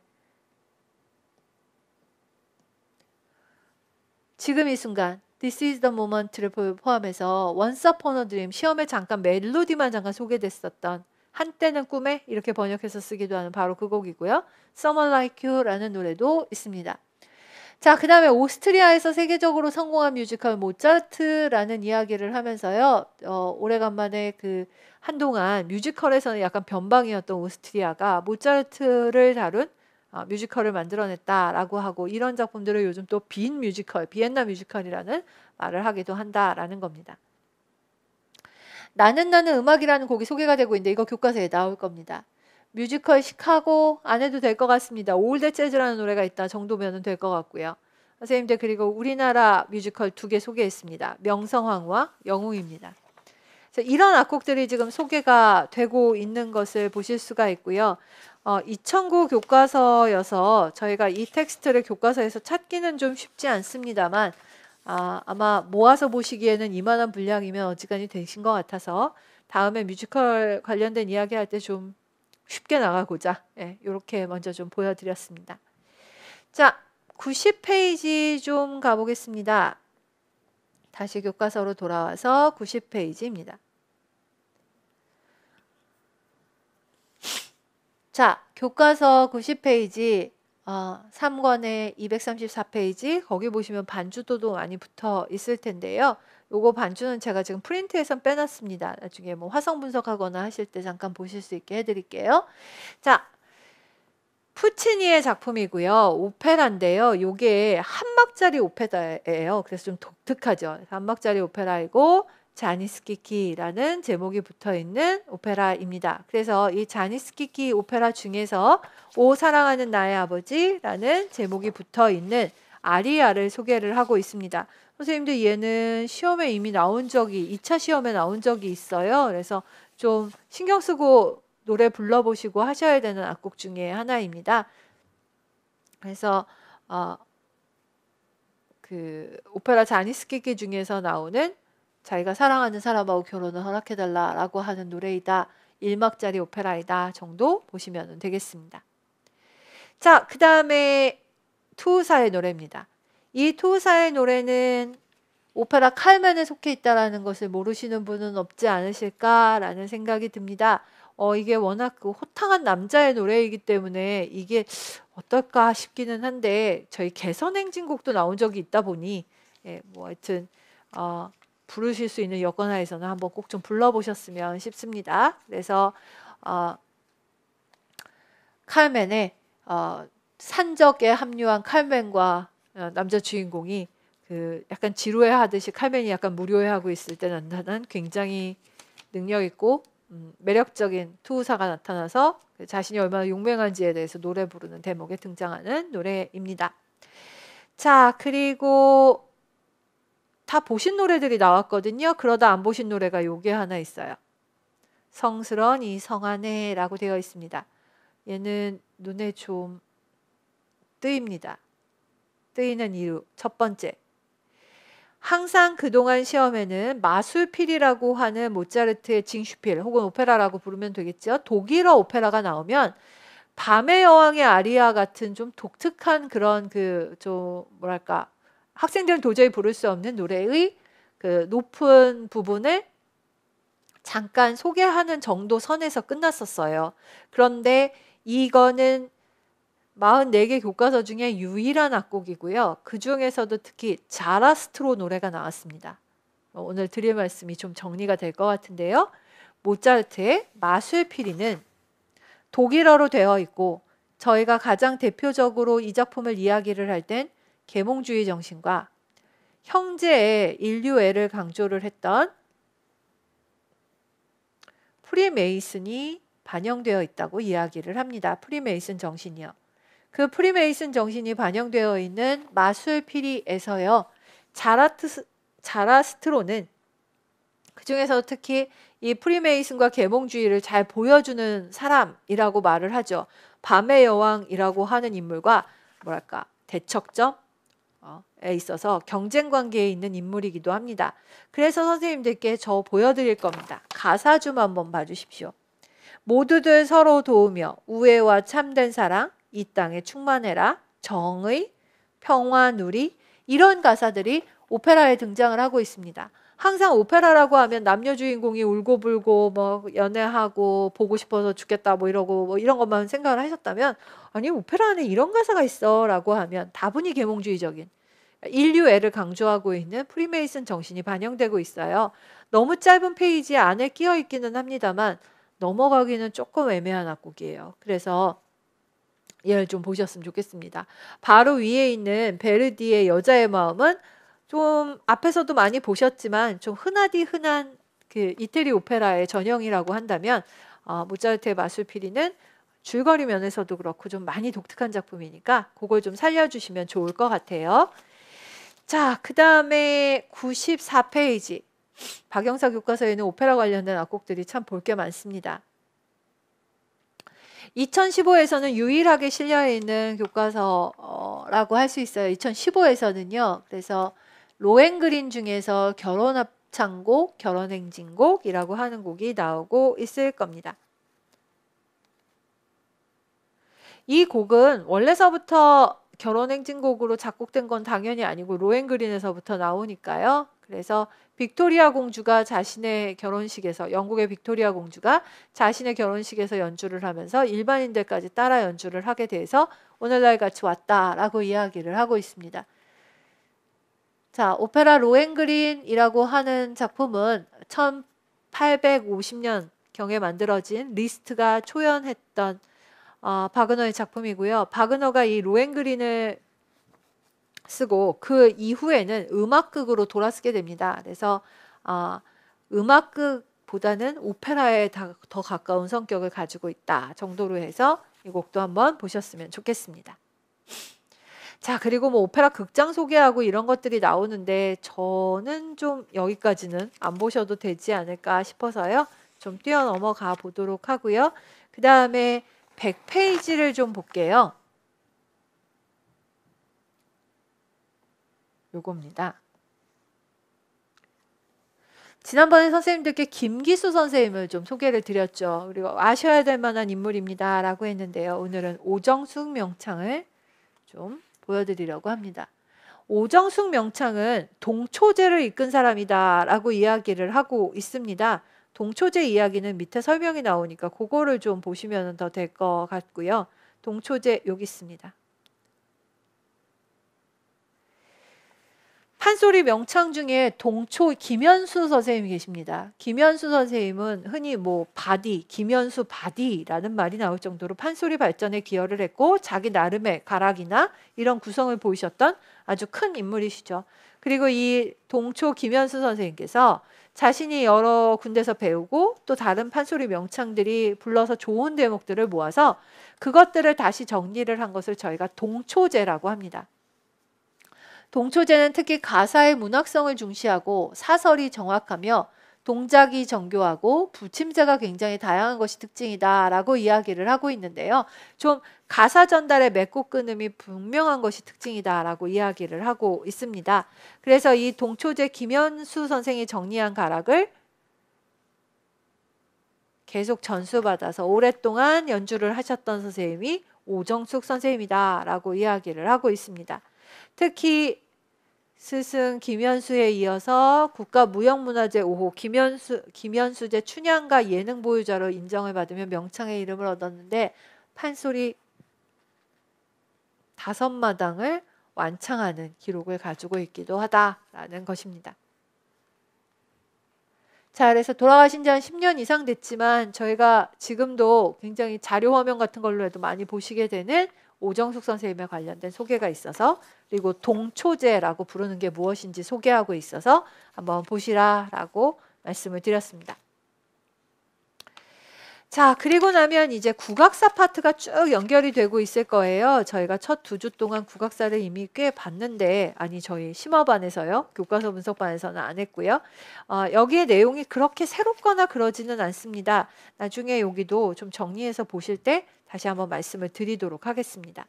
[SPEAKER 1] 지금 이 순간 This is the moment를 포함해서 Once upon a dream 시험에 잠깐 멜로디만 잠깐 소개됐었던 한때는 꿈에 이렇게 번역해서 쓰기도 하는 바로 그 곡이고요. Someone Like You라는 노래도 있습니다. 자, 그 다음에 오스트리아에서 세계적으로 성공한 뮤지컬 모차르트라는 이야기를 하면서요. 오래간만에 그 한동안 뮤지컬에서는 약간 변방이었던 오스트리아가 모차르트를 다룬 뮤지컬을 만들어냈다라고 하고 이런 작품들을 요즘 또 빈 뮤지컬, 비엔나 뮤지컬이라는 말을 하기도 한다라는 겁니다. 나는 음악이라는 곡이 소개가 되고 있는데 이거 교과서에 나올 겁니다. 뮤지컬 시카고 안 해도 될 것 같습니다. All That Jazz라는 노래가 있다 정도면 될 것 같고요. 선생님들 그리고 우리나라 뮤지컬 2개 소개했습니다. 명성황후와 영웅입니다. 이런 악곡들이 지금 소개가 되고 있는 것을 보실 수가 있고요. 2009 교과서여서 저희가 이 텍스트를 교과서에서 찾기는 좀 쉽지 않습니다만 아마 모아서 보시기에는 이만한 분량이면 어지간히 되신 것 같아서 다음에 뮤지컬 관련된 이야기 할 때 좀 쉽게 나가고자 이렇게 먼저 좀 보여드렸습니다. 자, 90페이지 좀 가보겠습니다. 다시 교과서로 돌아와서 90페이지입니다. 자, 교과서 90페이지 3권의 234페이지 거기 보시면 반주도도 많이 붙어 있을 텐데요. 요거 반주는 제가 지금 프린트에서 빼놨습니다. 나중에 뭐 화성 분석하거나 하실 때 잠깐 보실 수 있게 해드릴게요. 자, 푸치니의 작품이고요. 오페라인데요. 요게 한박자리 오페라예요. 그래서 좀 독특하죠. 한박자리 오페라이고 자니스키키라는 제목이 붙어있는 오페라입니다. 그래서 이 자니스키키 오페라 중에서 오 사랑하는 나의 아버지라는 제목이 붙어있는 아리아를 소개를 하고 있습니다. 선생님들 얘는 시험에 이미 나온 적이 2차 시험에 나온 적이 있어요. 그래서 좀 신경 쓰고 노래 불러보시고 하셔야 되는 악곡 중에 하나입니다. 그래서 그 오페라 자니스키키 중에서 나오는 자기가 사랑하는 사람하고 결혼을 허락해달라라고 하는 노래이다. 1막짜리 오페라이다 정도 보시면 되겠습니다. 자, 그 다음에 투우사의 노래입니다. 이 투우사의 노래는 오페라 칼멘에 속해 있다는 것을 모르시는 분은 없지 않으실까라는 생각이 듭니다. 이게 워낙 그 호탕한 남자의 노래이기 때문에 이게 어떨까 싶기는 한데 저희 개선행진곡도 나온 적이 있다 보니 뭐 하여튼 부르실 수 있는 여건 하에서는 한번 꼭 좀 불러보셨으면 싶습니다. 그래서 칼멘의 산적에 합류한 칼멘과 남자 주인공이 그 약간 지루해하듯이 칼멘이 약간 무료해하고 있을 때 나타난 굉장히 능력 있고 매력적인 투우사가 나타나서 자신이 얼마나 용맹한지에 대해서 노래 부르는 대목에 등장하는 노래입니다. 자, 그리고 다 보신 노래들이 나왔거든요. 그러다 안 보신 노래가 요게 하나 있어요. 성스러운 이 성안에 라고 되어 있습니다. 얘는 눈에 좀 뜨입니다. 뜨이는 이유 첫 번째, 항상 그동안 시험에는 마술필이라고 하는 모차르트의 징슈필 혹은 오페라라고 부르면 되겠죠. 독일어 오페라가 나오면 밤의 여왕의 아리아 같은 좀 독특한 그런 그 좀 뭐랄까 학생들은 도저히 부를 수 없는 노래의 그 높은 부분을 잠깐 소개하는 정도 선에서 끝났었어요. 그런데 이거는 44개 교과서 중에 유일한 악곡이고요. 그 중에서도 특히 자라스트로 노래가 나왔습니다. 오늘 드릴 말씀이 좀 정리가 될 것 같은데요. 모차르트의 마술피리는 독일어로 되어 있고 저희가 가장 대표적으로 이 작품을 이야기를 할 땐 계몽주의 정신과 형제의 인류애를 강조를 했던 프리메이슨이 반영되어 있다고 이야기를 합니다. 프리메이슨 정신이요. 그 프리메이슨 정신이 반영되어 있는 마술피리에서요. 자라스트로는 그중에서 특히 이 프리메이슨과 계몽주의를 잘 보여주는 사람이라고 말을 하죠. 밤의 여왕이라고 하는 인물과 뭐랄까 대척점에 있어서 경쟁관계에 있는 인물이기도 합니다. 그래서 선생님들께 저 보여드릴 겁니다. 가사 좀 한번 봐주십시오. 모두들 서로 도우며 우애와 참된 사랑 이 땅에 충만해라. 정의, 평화, 누리 이런 가사들이 오페라에 등장을 하고 있습니다. 항상 오페라라고 하면 남녀 주인공이 울고불고 뭐 연애하고 보고 싶어서 죽겠다 뭐 이러고 뭐 이런 것만 생각을 하셨다면, 아니 오페라 안에 이런 가사가 있어 라고 하면 다분히 계몽주의적인 인류애를 강조하고 있는 프리메이슨 정신이 반영되고 있어요. 너무 짧은 페이지 안에 끼어 있기는 합니다만 넘어가기는 조금 애매한 악곡이에요. 그래서 얘를 좀 보셨으면 좋겠습니다. 바로 위에 있는 베르디의 여자의 마음은 좀 앞에서도 많이 보셨지만 좀 흔하디 흔한 그 이태리 오페라의 전형이라고 한다면, 모차르트의 마술피리는 줄거리 면에서도 그렇고 좀 많이 독특한 작품이니까 그걸 좀 살려주시면 좋을 것 같아요. 자, 그 다음에 94페이지. 박영사 교과서에는 오페라 관련된 악곡들이 참 볼 게 많습니다. 2015에서는 유일하게 실려있는 교과서라고 할 수 있어요. 2015에서는요. 그래서 로엔그린 중에서 결혼합창곡, 결혼행진곡이라고 하는 곡이 나오고 있을 겁니다. 이 곡은 원래서부터 결혼행진곡으로 작곡된 건 당연히 아니고 로엔그린에서부터 나오니까요. 그래서 빅토리아 공주가 자신의 결혼식에서, 영국의 빅토리아 공주가 자신의 결혼식에서 연주를 하면서 일반인들까지 따라 연주를 하게 돼서 오늘날 같이 왔다라고 이야기를 하고 있습니다. 자, 오페라 로엔그린이라고 하는 작품은 1850년경에 만들어진 리스트가 초연했던 바그너의 작품이고요. 바그너가 이 로엔그린을 쓰고 그 이후에는 음악극으로 돌아서게 됩니다. 그래서 음악극보다는 오페라에 더 가까운 성격을 가지고 있다 정도로 해서 이 곡도 한번 보셨으면 좋겠습니다. 자, 그리고 뭐 오페라 극장 소개하고 이런 것들이 나오는데 저는 좀 여기까지는 안 보셔도 되지 않을까 싶어서요. 좀 뛰어넘어가 보도록 하고요. 그 다음에 100페이지를 좀 볼게요. 요겁니다. 지난번에 선생님들께 김기수 선생님을 좀 소개를 드렸죠. 그리고 아셔야 될 만한 인물입니다 라고 했는데요. 오늘은 오정숙 명창을 좀 보여드리려고 합니다. 오정숙 명창은 동초제를 이끈 사람이다 라고 이야기를 하고 있습니다. 동초제 이야기는 밑에 설명이 나오니까 그거를 좀 보시면 더 될 것 같고요. 동초제 여기 있습니다. 판소리 명창 중에 동초 김현수 선생님이 계십니다. 김현수 선생님은 흔히 뭐 바디, 김현수 바디라는 말이 나올 정도로 판소리 발전에 기여를 했고 자기 나름의 가락이나 이런 구성을 보이셨던 아주 큰 인물이시죠. 그리고 이 동초 김현수 선생님께서 자신이 여러 군데서 배우고 또 다른 판소리 명창들이 불러서 좋은 대목들을 모아서 그것들을 다시 정리를 한 것을 저희가 동초제라고 합니다. 동초제는 특히 가사의 문학성을 중시하고 사설이 정확하며 동작이 정교하고 부침새가 굉장히 다양한 것이 특징이다 라고 이야기를 하고 있는데요. 좀 가사 전달의 맺고 끊음이 분명한 것이 특징이다 라고 이야기를 하고 있습니다. 그래서 이 동초제 김현수 선생이 정리한 가락을 계속 전수받아서 오랫동안 연주를 하셨던 선생님이 오정숙 선생님이다 라고 이야기를 하고 있습니다. 특히 스승 김현수에 이어서 국가무형문화재 5호 김현수제 춘향가 예능 보유자로 인정을 받으며 명창의 이름을 얻었는데 판소리 5마당을 완창하는 기록을 가지고 있기도 하다라는 것입니다. 자, 그래서 돌아가신 지 한 10년 이상 됐지만 저희가 지금도 굉장히 자료 화면 같은 걸로 해도 많이 보시게 되는 오정숙 선생님에 관련된 소개가 있어서, 그리고 동초제라고 부르는 게 무엇인지 소개하고 있어서 한번 보시라라고 말씀을 드렸습니다. 자, 그리고 나면 이제 국악사 파트가 쭉 연결이 되고 있을 거예요. 저희가 첫 2주 동안 국악사를 이미 꽤 봤는데, 아니 저희 심화반에서요. 교과서 분석반에서는 안 했고요. 여기에 내용이 그렇게 새롭거나 그러지는 않습니다. 나중에 여기도 좀 정리해서 보실 때 다시 한번 말씀을 드리도록 하겠습니다.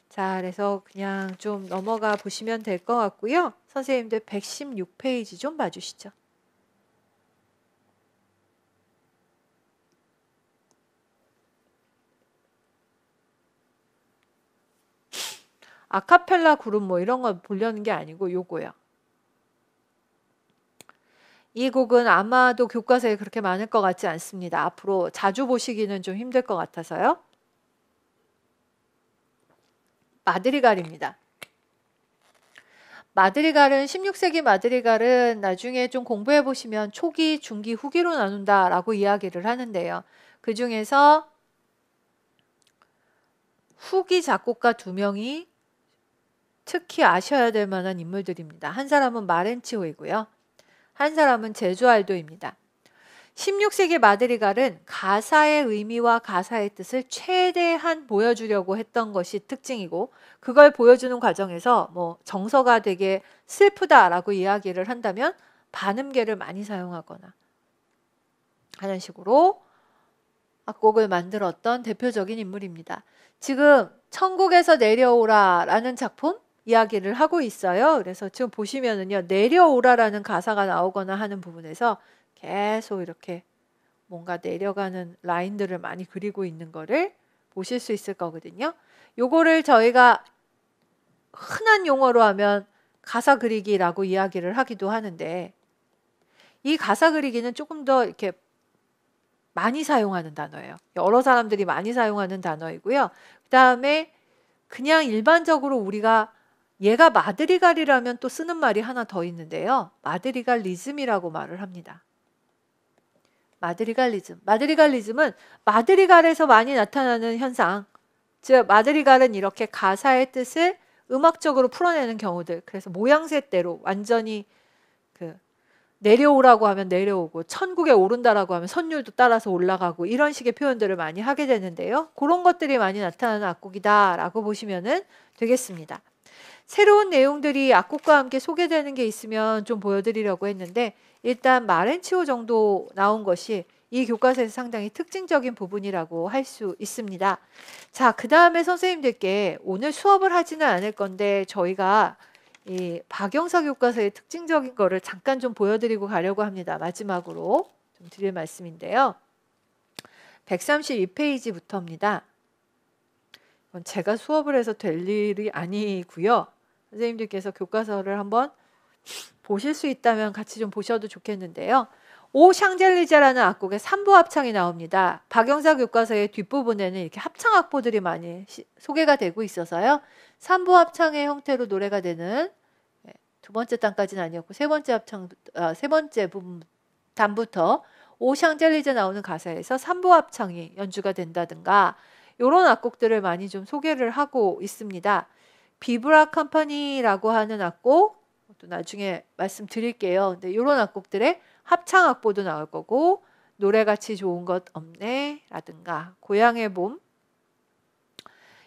[SPEAKER 1] 자, 그래서 그냥 좀 넘어가 보시면 될 것 같고요. 선생님들 116페이지 좀 봐주시죠. 아카펠라 그룹 뭐 이런 거 보려는 게 아니고 요거요. 이 곡은 아마도 교과서에 그렇게 많을 것 같지 않습니다. 앞으로 자주 보시기는 좀 힘들 것 같아서요. 마드리갈입니다. 마드리갈은 16세기 마드리갈은 나중에 좀 공부해 보시면 초기, 중기, 후기로 나눈다라고 이야기를 하는데요. 그 중에서 후기 작곡가 2명이 특히 아셔야 될 만한 인물들입니다. 한 사람은 마렌치오이고요. 한 사람은 제주알도입니다. 16세기 마드리갈은 가사의 의미와 가사의 뜻을 최대한 보여주려고 했던 것이 특징이고 그걸 보여주는 과정에서 뭐 정서가 되게 슬프다라고 이야기를 한다면 반음계를 많이 사용하거나 하는 식으로 악곡을 만들었던 대표적인 인물입니다. 지금 천국에서 내려오라 라는 작품 이야기를 하고 있어요. 그래서 지금 보시면은요, 내려오라라는 가사가 나오거나 하는 부분에서 계속 이렇게 뭔가 내려가는 라인들을 많이 그리고 있는 거를 보실 수 있을 거거든요. 요거를 저희가 흔한 용어로 하면 가사 그리기라고 이야기를 하기도 하는데 이 가사 그리기는 조금 더 이렇게 많이 사용하는 단어예요. 여러 사람들이 많이 사용하는 단어이고요. 그 다음에 그냥 일반적으로 우리가 얘가 마드리갈이라면 또 쓰는 말이 하나 더 있는데요. 마드리갈 리즘이라고 말을 합니다. 마드리갈 리즘. 마드리갈 리즘은 마드리갈에서 많이 나타나는 현상. 즉 마드리갈은 이렇게 가사의 뜻을 음악적으로 풀어내는 경우들. 그래서 모양새대로 완전히 그 내려오라고 하면 내려오고 천국에 오른다라고 하면 선율도 따라서 올라가고 이런 식의 표현들을 많이 하게 되는데요. 그런 것들이 많이 나타나는 악곡이다라고 보시면 되겠습니다. 새로운 내용들이 악곡과 함께 소개되는 게 있으면 좀 보여드리려고 했는데 일단 마렌치오 정도 나온 것이 이 교과서에서 상당히 특징적인 부분이라고 할 수 있습니다. 자, 그 다음에 선생님들께 오늘 수업을 하지는 않을 건데 저희가 이 박영사 교과서의 특징적인 거를 잠깐 좀 보여드리고 가려고 합니다. 마지막으로 좀 드릴 말씀인데요. 132페이지부터입니다. 이건 제가 수업을 해서 될 일이 아니고요. 선생님들께서 교과서를 한번 보실 수 있다면 같이 좀 보셔도 좋겠는데요. 오 샹젤리제라는 악곡의 3부 합창이 나옵니다. 박영사 교과서의 뒷부분에는 이렇게 합창 악보들이 많이 소개가 되고 있어서요. 3부 합창의 형태로 노래가 되는 두 번째 단까지는 아니었고 세 번째 부분 단부터 오 샹젤리제 나오는 가사에서 3부 합창이 연주가 된다든가 이런 악곡들을 많이 좀 소개를 하고 있습니다. 비브라 컴퍼니라고 하는 악곡 또 나중에 말씀드릴게요. 근데 이런 악곡들의 합창 악보도 나올 거고 노래같이 좋은 것 없네 라든가 고향의 봄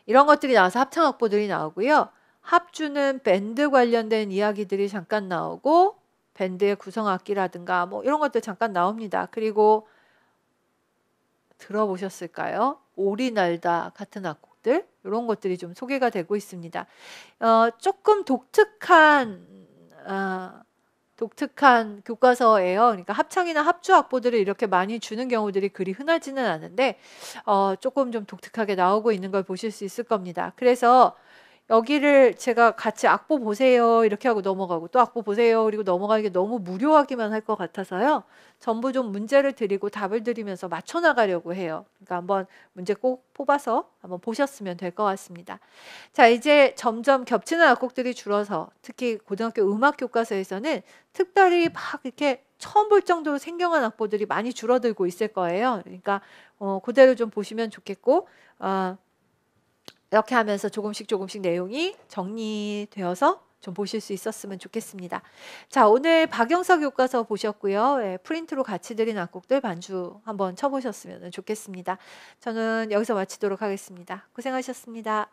[SPEAKER 1] 이런 것들이 나와서 합창 악보들이 나오고요. 합주는 밴드 관련된 이야기들이 잠깐 나오고 밴드의 구성악기라든가 뭐 이런 것들 잠깐 나옵니다. 그리고 들어보셨을까요? 오리 날다 같은 악곡들 이런 것들이 좀 소개가 되고 있습니다. 조금 독특한 교과서예요. 그러니까 합창이나 합주 악보들을 이렇게 많이 주는 경우들이 그리 흔하지는 않은데 조금 좀 독특하게 나오고 있는 걸 보실 수 있을 겁니다. 그래서 여기를 제가 같이 악보 보세요 이렇게 하고 넘어가고 또 악보 보세요 그리고 넘어가는 게 너무 무료하기만 할 것 같아서요. 전부 좀 문제를 드리고 답을 드리면서 맞춰 나가려고 해요. 그러니까 한번 문제 꼭 뽑아서 한번 보셨으면 될 것 같습니다. 자, 이제 점점 겹치는 악곡들이 줄어서 특히 고등학교 음악 교과서에서는 특별히 막 이렇게 처음 볼 정도로 생경한 악보들이 많이 줄어들고 있을 거예요. 그러니까 그대로 좀 보시면 좋겠고 이렇게 하면서 조금씩 내용이 정리되어서 좀 보실 수 있었으면 좋겠습니다. 자, 오늘 박영사 교과서 보셨고요. 프린트로 같이 드린 악곡들 반주 한번 쳐보셨으면 좋겠습니다. 저는 여기서 마치도록 하겠습니다. 고생하셨습니다.